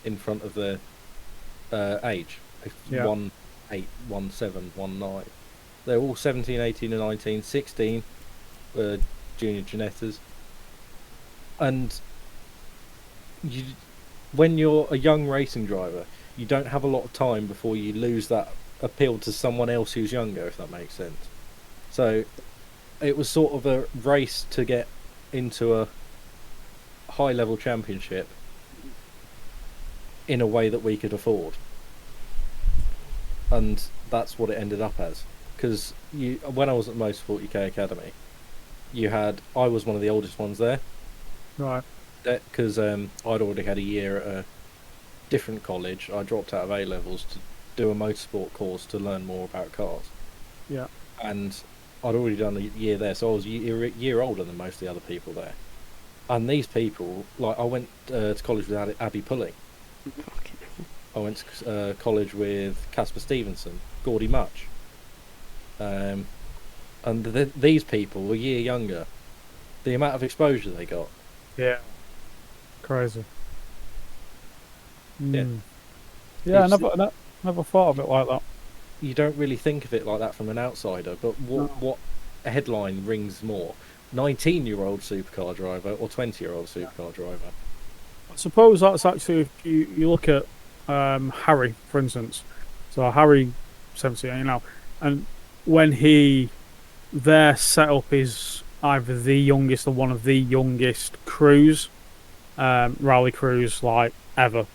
in front of their age. 1, 8, 1, 7, 1, 9. They're all 17, 18 and 19, 16 junior Ginettas. And when you're a young racing driver, you don't have a lot of time before you lose that appeal to someone else who's younger, if that makes sense. So it was sort of a race to get into a high level championship in a way that we could afford. And that's what it ended up as. Because when I was at Motorsport UK Academy, I was one of the oldest ones there. Right. Because I'd already had a year at a different college. I dropped out of A levels to do a motorsport course to learn more about cars. Yeah. And I'd already done a year there, so I was a year older than most of the other people there. And these people, like, I went to college with Abby Pulling. I went to college with Casper Stevenson, Gordy Much. And these people were a year younger. The amount of exposure they got. Yeah. Crazy. Yeah. Yeah, I never thought of it like that. You don't really think of it like that from an outsider, but what headline rings more? 19-year-old supercar driver or 20-year-old supercar driver? I suppose that's actually, if you look at Harry, for instance. So Harry, 17, you know, and when their setup is either the youngest or one of the youngest crews, rally crews like ever.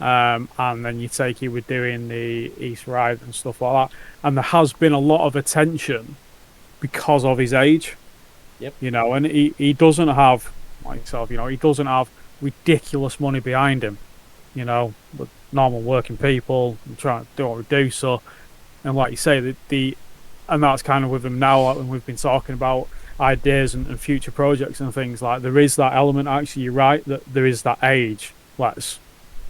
and then you take you with doing the East Ride and stuff like that. And there has been a lot of attention because of his age. Yep. You know, and he doesn't have, like yourself, you know, he doesn't have ridiculous money behind him. You know, but normal working people trying to do what we do. So, and like you say, and that's kind of with him now, like when we've been talking about ideas and future projects and things, like there is that element, actually, you're right, that there is that age, let's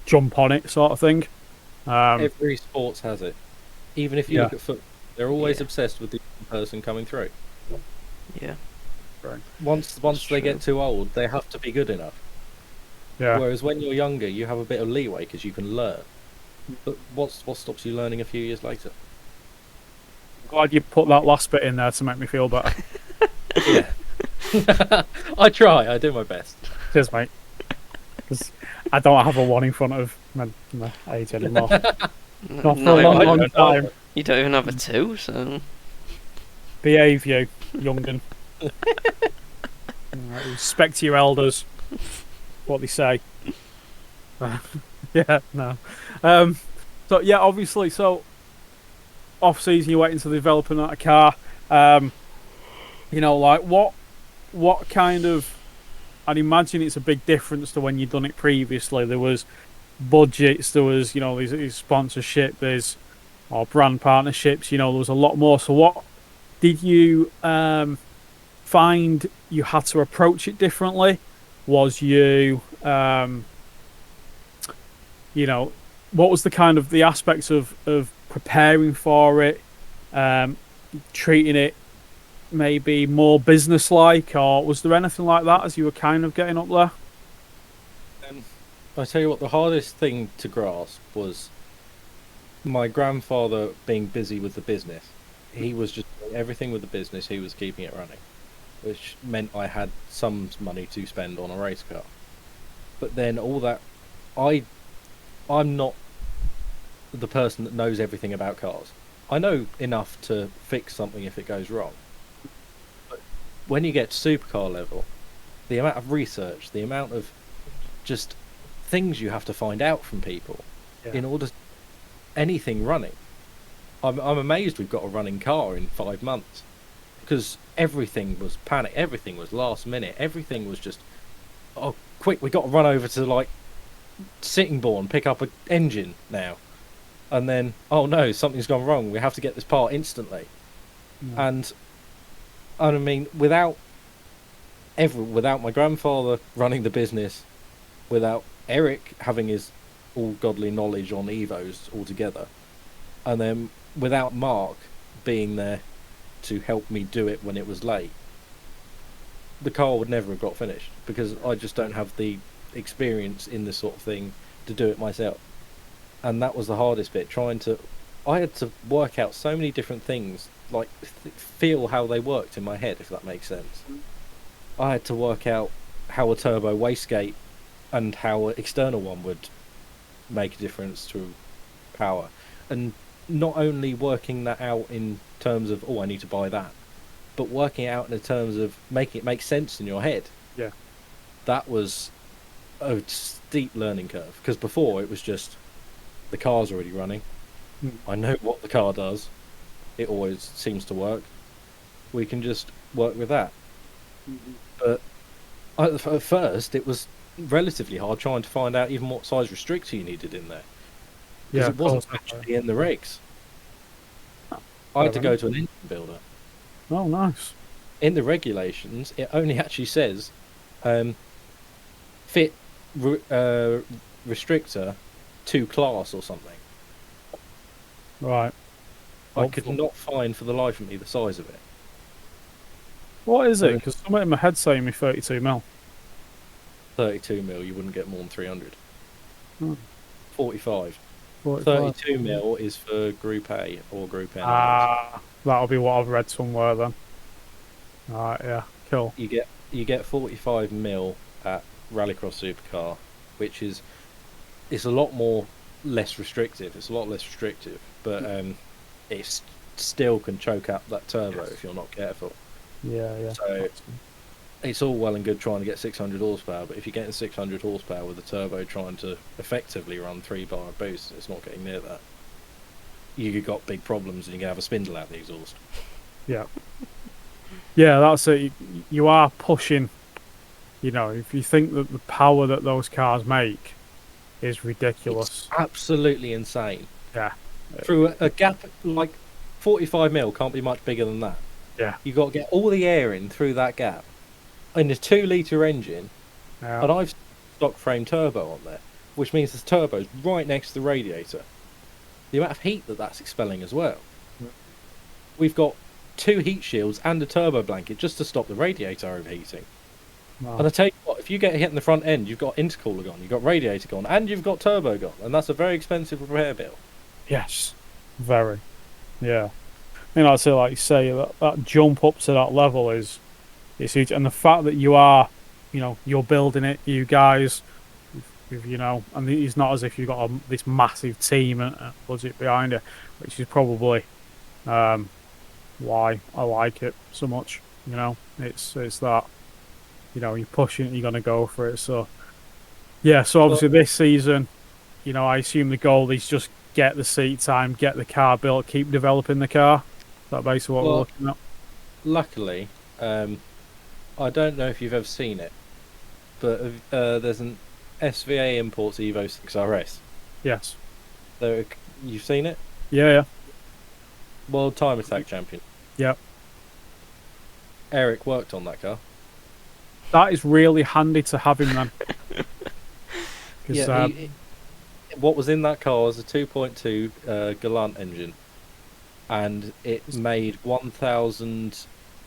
jump on it sort of thing. Every sports has it. Even if you look at football, they're always obsessed with the person coming through. Yeah. Right. Once they get too old, they have to be good enough. Yeah. Whereas when you're younger, you have a bit of leeway because you can learn. But what stops you learning a few years later? Glad you put that last bit in there to make me feel better. Yeah. I try. I do my best. Cheers, mate. Because I don't have a one in front of my age anymore. Not for a long time. You don't even have a 2, so... Behave, you, young'un. Respect your elders. What they say. Yeah, no. So, yeah, obviously, so... Off-season, you're waiting to developing that car. You know, like, what kind of... I'd imagine it's a big difference to when you've done it previously. There was budgets, there was, you know, these sponsorship, or brand partnerships, you know, there was a lot more. So what did you find you had to approach it differently? Was you, you know, what was the kind of the aspects of preparing for it, treating it maybe more business-like, or was there anything like that as you were kind of getting up there? I tell you what, the hardest thing to grasp was my grandfather being busy with the business. He was just doing everything with the business, he was keeping it running, which meant I had some money to spend on a race car. But then all that, I'm not the person that knows everything about cars. I know enough to fix something if it goes wrong. But when you get to supercar level, the amount of research, the amount of just things you have to find out from people in order to anything running. I'm amazed we've got a running car in 5 months, because everything was panic, everything was last minute, everything was just, oh quick, we got to run over to like Sittingbourne, pick up an engine now, and then oh no, something's gone wrong, we have to get this part instantly. And I mean, without my grandfather running the business, without Eric having his all godly knowledge on Evos altogether, and then without Mark being there to help me do it when it was late, the car would never have got finished, because I just don't have the experience in this sort of thing to do it myself. And that was the hardest bit, I had to work out so many different things, like feel how they worked in my head, if that makes sense. I had to work out how a turbo wastegate and how an external one would make a difference to power, and not only working that out in terms of, oh, I need to buy that, but working it out in terms of making it make sense in your head. Yeah, that was a steep learning curve, because before it was just the car's already running, I know what the car does, it always seems to work, we can just work with that. But at first it was relatively hard trying to find out even what size restrictor you needed in there, because it wasn't actually in the regs. I had to go to an engine builder. Oh, nice. In the regulations, it only actually says fit restrictor to class or something. Right. I could not find for the life of me the size of it. What is it? Because something in my head's saying me 32mm. 32mm, you wouldn't get more than 300. 45. 32mm is for Group A or Group N. That'll be what I've read somewhere then. Alright, yeah, cool. You get 45mm at Rallycross Supercar, which is, it's a lot less restrictive. It's a lot less restrictive, but it still can choke up that turbo if you're not careful. Yeah. So it's all well and good trying to get 600 horsepower, but if you're getting 600 horsepower with a turbo trying to effectively run 3-bar boost, it's not getting near that. You've got big problems, and you can have a spindle out the exhaust. Yeah. Yeah, that's it. You are pushing. You know, if you think that the power that those cars make is ridiculous. It's absolutely insane. Yeah. Through a gap like 45 mil, can't be much bigger than that. Yeah. You've got to get all the air in through that gap. In a 2-litre engine, Yeah. and I've stock frame turbo on there, which means the turbo's right next to the radiator. The amount of heat that's expelling as well. We've got 2 heat shields and a turbo blanket just to stop the radiator overheating. Wow. And I tell you what, if you get hit in the front end, you've got intercooler gone, you've got radiator gone, and you've got turbo gone, and that's a very expensive repair bill. Yes. Very. Yeah. You know, so like you say, that jump up to that level is huge, and the fact that you are, you know, you're building it, you guys, you know, and it's not as if you've got this massive team and budget behind it, which is probably why I like it so much. You know, it's that, you know, you're pushing it, you're gonna go for it. So yeah, so obviously this season, you know, I assume the goal is just get the seat time, get the car built, keep developing the car. Is that basically what we're looking at? Luckily, I don't know if you've ever seen it, but there's an SVA Imports Evo 6 RS. Yes. You've seen it? Yeah. World Time Attack Champion. Yep. Eric worked on that car. That is really handy to have him then. Yeah, what was in that car was a 2.2 Galant engine, and it made 1,000.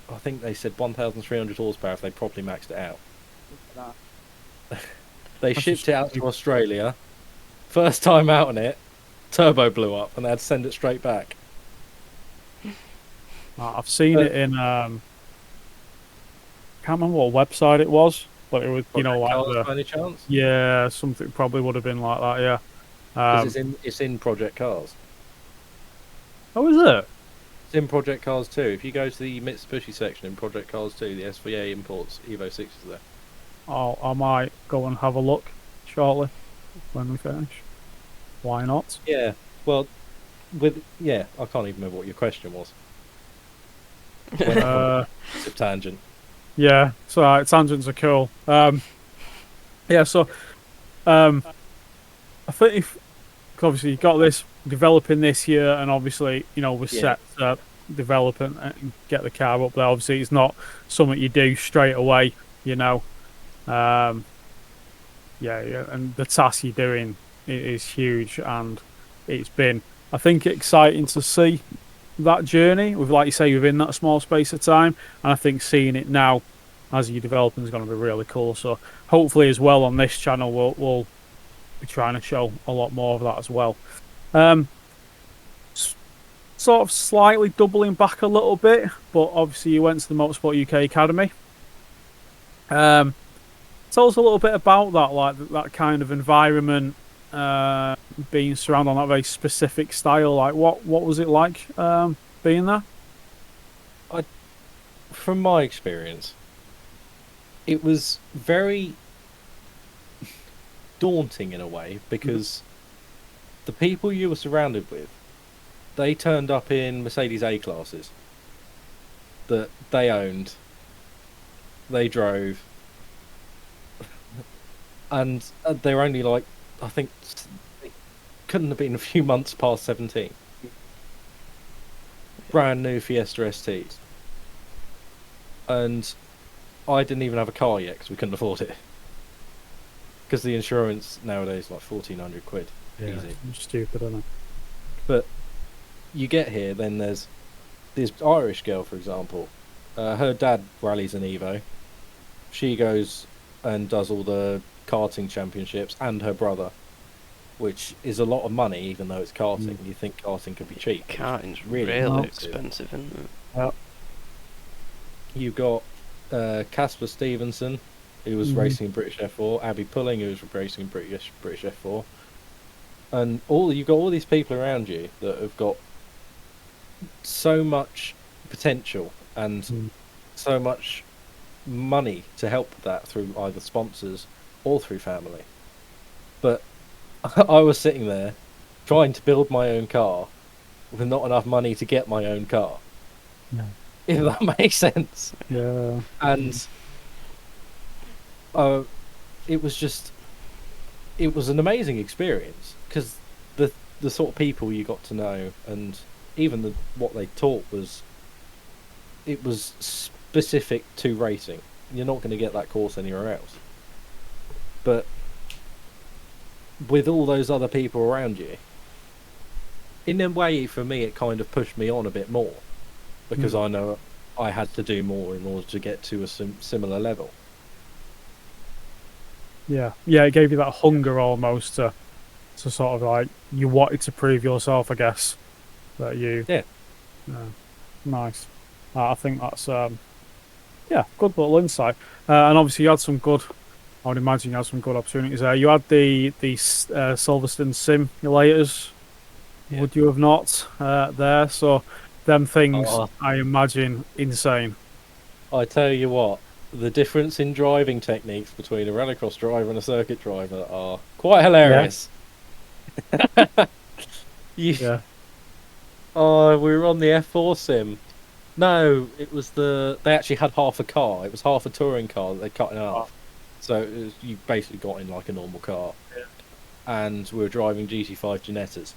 I think they said 1,300 horsepower if they properly maxed it out. They shipped it out to Australia. First time out on it, turbo blew up, and they had to send it straight back. I've seen it in can't remember what website it was, but it was, you know, like by any chance? Yeah, something probably would have been like that. Yeah. 'Cause it's in Project Cars. Oh, is it? It's in Project Cars 2. If you go to the Mitsubishi section in Project Cars 2, the SVA Imports Evo 6 is there. Oh, I might go and have a look shortly when we finish. Why not? Yeah. Well, I can't even remember what your question was. Went off on a massive tangent. Yeah, so tangents are cool. Yeah, so I think if obviously you got this developing this year, and obviously, you know, we're set to develop and get the car up there. Obviously, it's not something you do straight away, you know. Yeah, and the task you're doing is huge, and it's been, I think, exciting to see that journey with, like you say, within that small space of time. And I think seeing it now as you're developing is going to be really cool. So hopefully as well on this channel we'll be trying to show a lot more of that as well. Sort of slightly doubling back a little bit, but obviously you went to the Motorsport UK Academy. Tell us a little bit about that, like that kind of environment, being surrounded on that very specific style. Like what was it like being there? From my experience, it was very daunting in a way, because the people you were surrounded with, they turned up in Mercedes A classes that they owned, they drove, and they were only like, I think, it couldn't have been a few months past 17. Brand new Fiesta STs. And I didn't even have a car yet because we couldn't afford it. Because the insurance nowadays is like 1,400 quid. Yeah, easy. Stupid, isn't it? But you get here, then there's this Irish girl, for example. Her dad rallies an Evo. She goes and does all the karting championships, and her brother, which is a lot of money, even though it's karting. You think karting could be cheap. Karting's really expensive, isn't it? Yep. You've got Casper Stevenson, who was racing in British F4, Abby Pulling, who was racing in British F4, and you've got all these people around you that have got so much potential and so much money to help with that through either sponsors or through family. But I was sitting there trying to build my own car with not enough money to get my own car. Yeah. If that makes sense. Yeah. And it was an amazing experience, because the sort of people you got to know, and even what they taught was specific to racing. You're not going to get that course anywhere else. But with all those other people around you, in a way, for me, it kind of pushed me on a bit more, because I know I had to do more in order to get to a similar level. Yeah, it gave you that hunger almost to sort of like, you wanted to prove yourself, I guess. That you... Yeah. Nice. I think that's, good little insight. And obviously you had some good, I would imagine you had some good opportunities there. You had the Silverstone simulators, would you have not, there? So them things, I imagine, insane. I tell you what, the difference in driving techniques between a rallycross driver and a circuit driver are quite hilarious. Yeah. Oh, we were on the F4 sim. No, it was they actually had half a car. It was half a touring car that they cut in half. So you basically got in like a normal car. Yeah. And we were driving GT5 Genettas.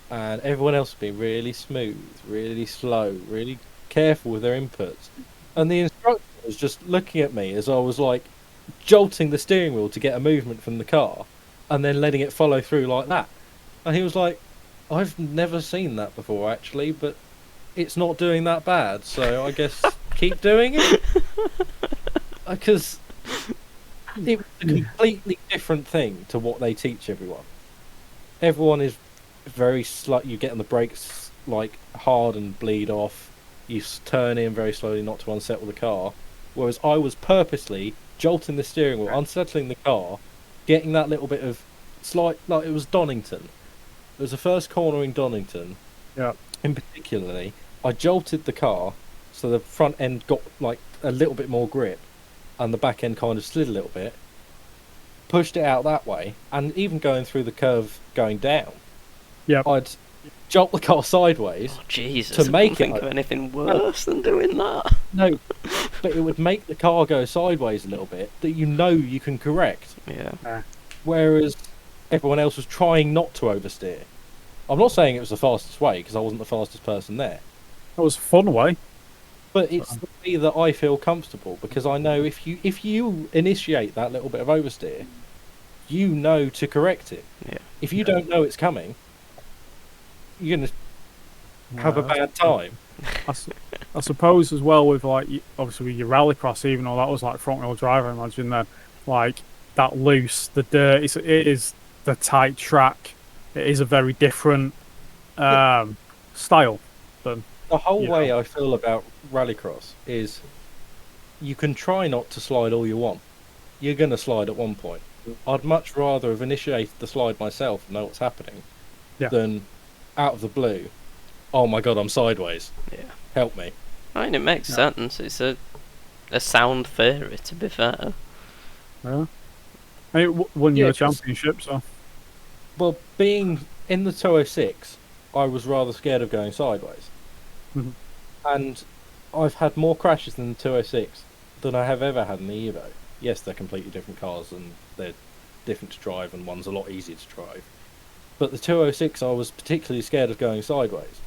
And everyone else was being really smooth, really slow, really careful with their inputs. And the instructor was just looking at me as I was like jolting the steering wheel to get a movement from the car, and then letting it follow through like that. And he was like, I've never seen that before, actually, but it's not doing that bad, so I guess keep doing it. Because it was a completely different thing to what they teach everyone. Everyone is very slow. You get on the brakes like hard and bleed off. You turn in very slowly not to unsettle the car. Whereas I was purposely jolting the steering wheel, unsettling the car, getting that little bit of slight, like it was Donington. It was the first corner in Donington. Yeah. In particularly, I jolted the car so the front end got like a little bit more grip, and the back end kind of slid a little bit. Pushed it out that way, and even going through the curve going down, I'd jolt the car sideways. Oh, Jesus! To make think of anything worse than doing that. No, but it would make the car go sideways a little bit that you can correct. Yeah. Whereas everyone else was trying not to oversteer. I'm not saying it was the fastest way, because I wasn't the fastest person there. It was a fun way. But it's the way that I feel comfortable, because I know if you initiate that little bit of oversteer, you know to correct it. Yeah. If you don't know it's coming, you're going to have a bad time. I suppose as well with like, obviously with your rallycross, even though that was like front wheel drive, I imagine then, like that loose, the dirt, it is the tight track. It is a very different style than the whole way I feel about rallycross is you can try not to slide all you want. You're going to slide at one point. I'd much rather have initiated the slide myself and know what's happening than out of the blue, oh my god, I'm sideways. Yeah. Help me. I mean, it makes sense. It's a sound theory, to be fair. Yeah. I mean, won you a championship, so. Well, being in the 206, I was rather scared of going sideways. Mm-hmm. And I've had more crashes in the 206 than I have ever had in the Evo. Yes, they're completely different cars and they're different to drive, and one's a lot easier to drive. But the 206, I was particularly scared of going sideways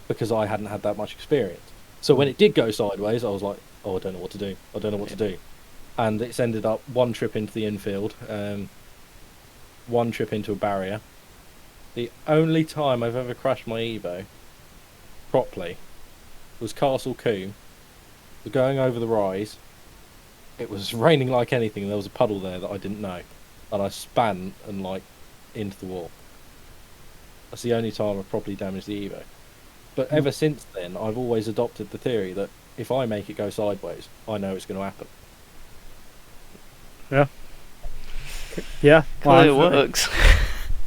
because I hadn't had that much experience. So when it did go sideways, I was like, oh, I don't know what to do. I don't know what to do. And it's ended up one trip into the infield, one trip into a barrier. The only time I've ever crashed my Evo properly was Castle Combe. We're going over the rise. It was raining like anything, and there was a puddle there that I didn't know. And I span and like into the wall. That's the only time I've properly damaged the Evo. But ever since then, I've always adopted the theory that if I make it go sideways, I know it's going to happen. Yeah. Yeah. Well, it works.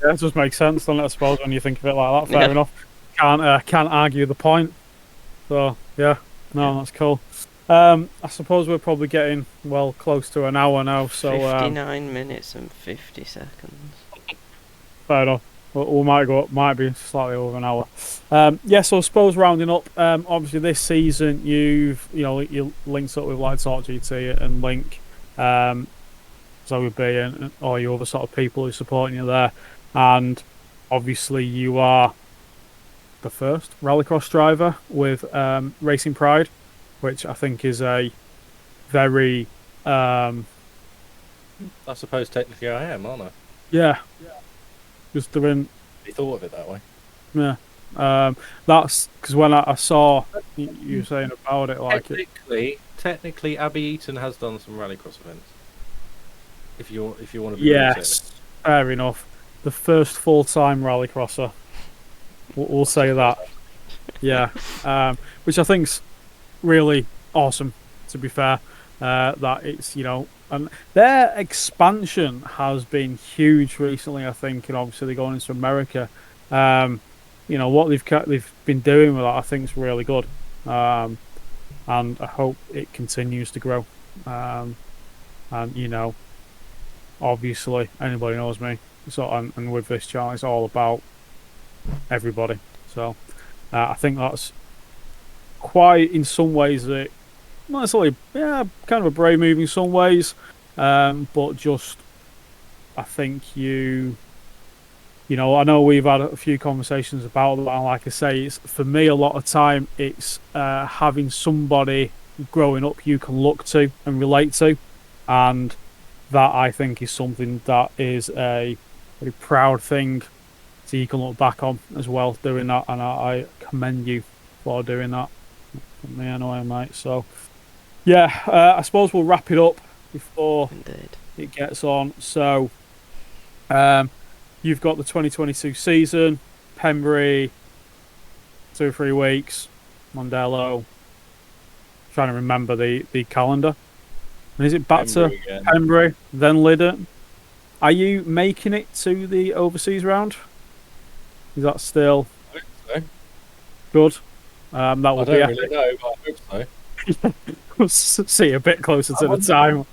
Yeah, it just makes sense, doesn't it, I suppose, when you think of it like that. Fair enough. Can't argue the point. So, yeah. No, that's cool. I suppose we're probably getting close to an hour now, so 59 minutes and 50 seconds. fair enough. We might be slightly over an hour. So I suppose rounding up. Obviously this season you linked up with like Talk GT and Link, Zoe B and all your other sort of people who are supporting you there, and obviously you are the first rallycross driver with Racing Pride, which I think is a very I suppose technically I am, aren't I? yeah. Just doing. You thought of it that way. Yeah. That's because when I saw you saying about it, like technically, Abby Eaton has done some rallycross events. If you want to be yes, fair enough. The first full-time rallycrosser. We'll say that. Yeah. Which I think's really awesome. To be fair, that it's and their expansion has been huge recently. I think, and obviously they're going into America. What they've been doing with that, I think, is really good. And I hope it continues to grow. And obviously anybody knows me. So and with this channel, it's all about everybody. So I think that's quite, in some ways, not necessarily, kind of a brave move in some ways, but just I think I know we've had a few conversations about that, and like I say, it's for me a lot of time it's having somebody growing up you can look to and relate to, and that I think is something that is a very proud thing so you can look back on as well, doing that, and I commend you for doing that. From me anyway, mate. So yeah, I suppose we'll wrap it up before it gets on. So you've got the 2022 season, Pembrey, 2 or 3 weeks, Mondello. Trying to remember the calendar. And is it back to Pembrey, then Lydden? Are you making it to the overseas round? Is that still good? That will I don't really know, but I hope so. We'll see a bit closer to the time.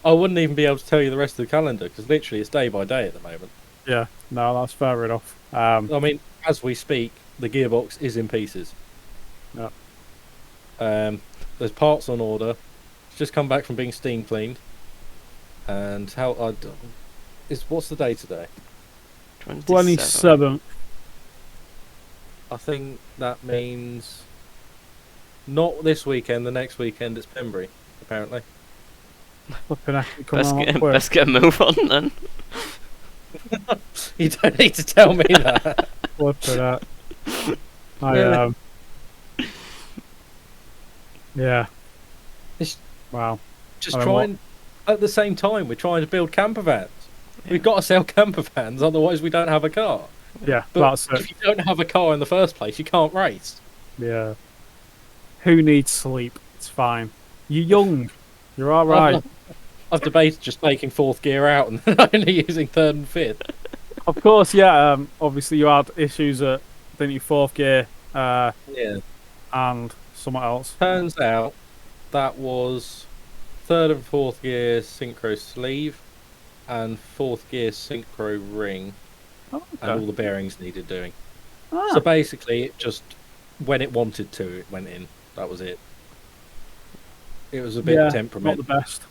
I wouldn't even be able to tell you the rest of the calendar because literally it's day by day at the moment. Yeah, no, that's fair enough. I mean, as we speak, the gearbox is in pieces. Yeah. There's parts on order. It's just come back from being steam cleaned. And what's the day today? 27th. I think that means not this weekend. The next weekend it's Pembrey, apparently. Best get a move on then. You don't need to tell me that. What for that? Yeah. Wow. Just trying. At the same time, we're trying to build camper vans. Yeah. We've got to sell camper vans, otherwise we don't have a car. Yeah, but that's if you don't have a car in the first place, you can't race. Yeah. Who needs sleep? It's fine. You're young. You're all right. I've debated just taking 4th gear out and then only using 3rd and 5th. Of course, yeah. Obviously, you had issues at your 4th gear. Yeah. And somewhat else. Turns out that was 3rd and 4th gear synchro sleeve and 4th gear synchro ring. Oh, okay. And all the bearings needed doing. Ah. So basically, it just, when it wanted to, it went in. That was it. It was a bit temperamental. Not the best.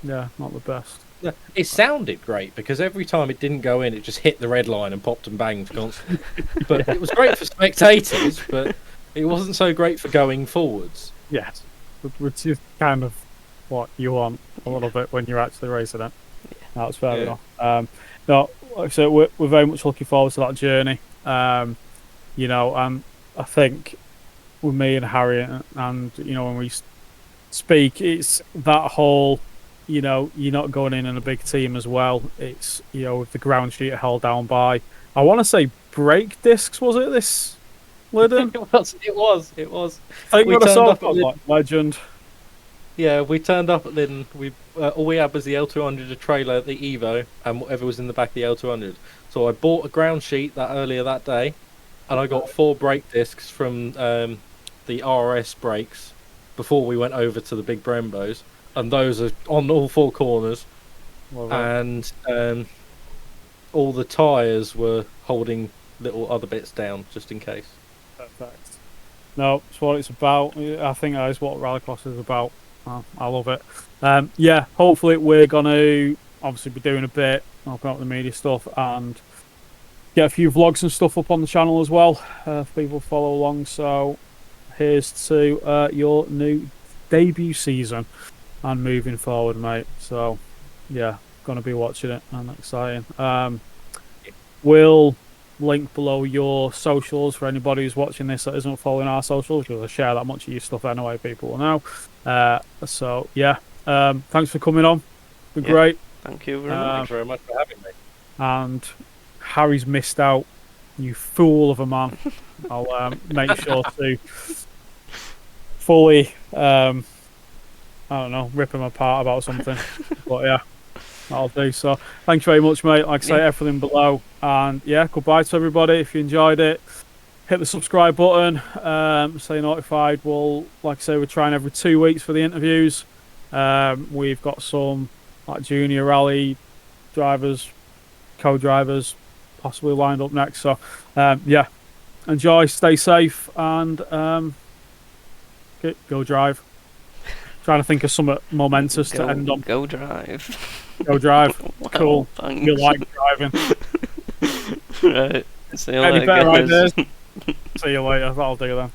Yeah, not the best. It sounded great because every time it didn't go in, it just hit the red line and popped and banged constantly. But it was great for spectators, but it wasn't so great for going forwards. Yes, which is kind of what you want a little bit when you're actually racing it. Yeah. That's fair enough. No, like I said, we're very much looking forward to that journey. And I think with me and Harry and when we speak, it's that whole, you're not going in a big team as well. It's, with the ground sheet held down by, I want to say brake discs, was it this Lydden? It was. I think what I saw was like legend. Yeah, we turned up at Lydden. All we had was the L200, a trailer, the Evo, and whatever was in the back of the L200. So I bought a ground sheet earlier that day, and I got 4 brake discs from the RS brakes, before we went over to the big Brembos, and those are on all four corners, and all the tyres were holding little other bits down just in case. Perfect. No, it's what it's about. I think that is what Rallycross is about. I love it. Yeah, hopefully we're going to obviously be doing a bit, helping out with the media stuff, and get a few vlogs and stuff up on the channel as well, if people follow along. So here's to your new debut season and moving forward, mate. So yeah, going to be watching it and exciting. We'll link below your socials for anybody who's watching this that isn't following our socials, because I share that much of your stuff anyway, people will know. So yeah, thanks for coming on. Been great. Thank you very much. Thanks very much for having me. And Harry's missed out, you fool of a man. I'll make sure to fully I don't know, rip him apart about something. But yeah, that'll do. So thanks very much, mate. Like I say, everything below. And yeah, goodbye to everybody. If you enjoyed it, hit the subscribe button, stay notified. We'll, like I say, we're trying every 2 weeks for the interviews. We've got some like junior rally drivers, co-drivers possibly lined up next. So yeah, enjoy, stay safe, and go drive. Trying to think of something momentous to end on. Go drive. Go drive. Wow, Cool. thanks. You like driving. Right. See you Any later, better guys. ideas? See you later. That'll do then.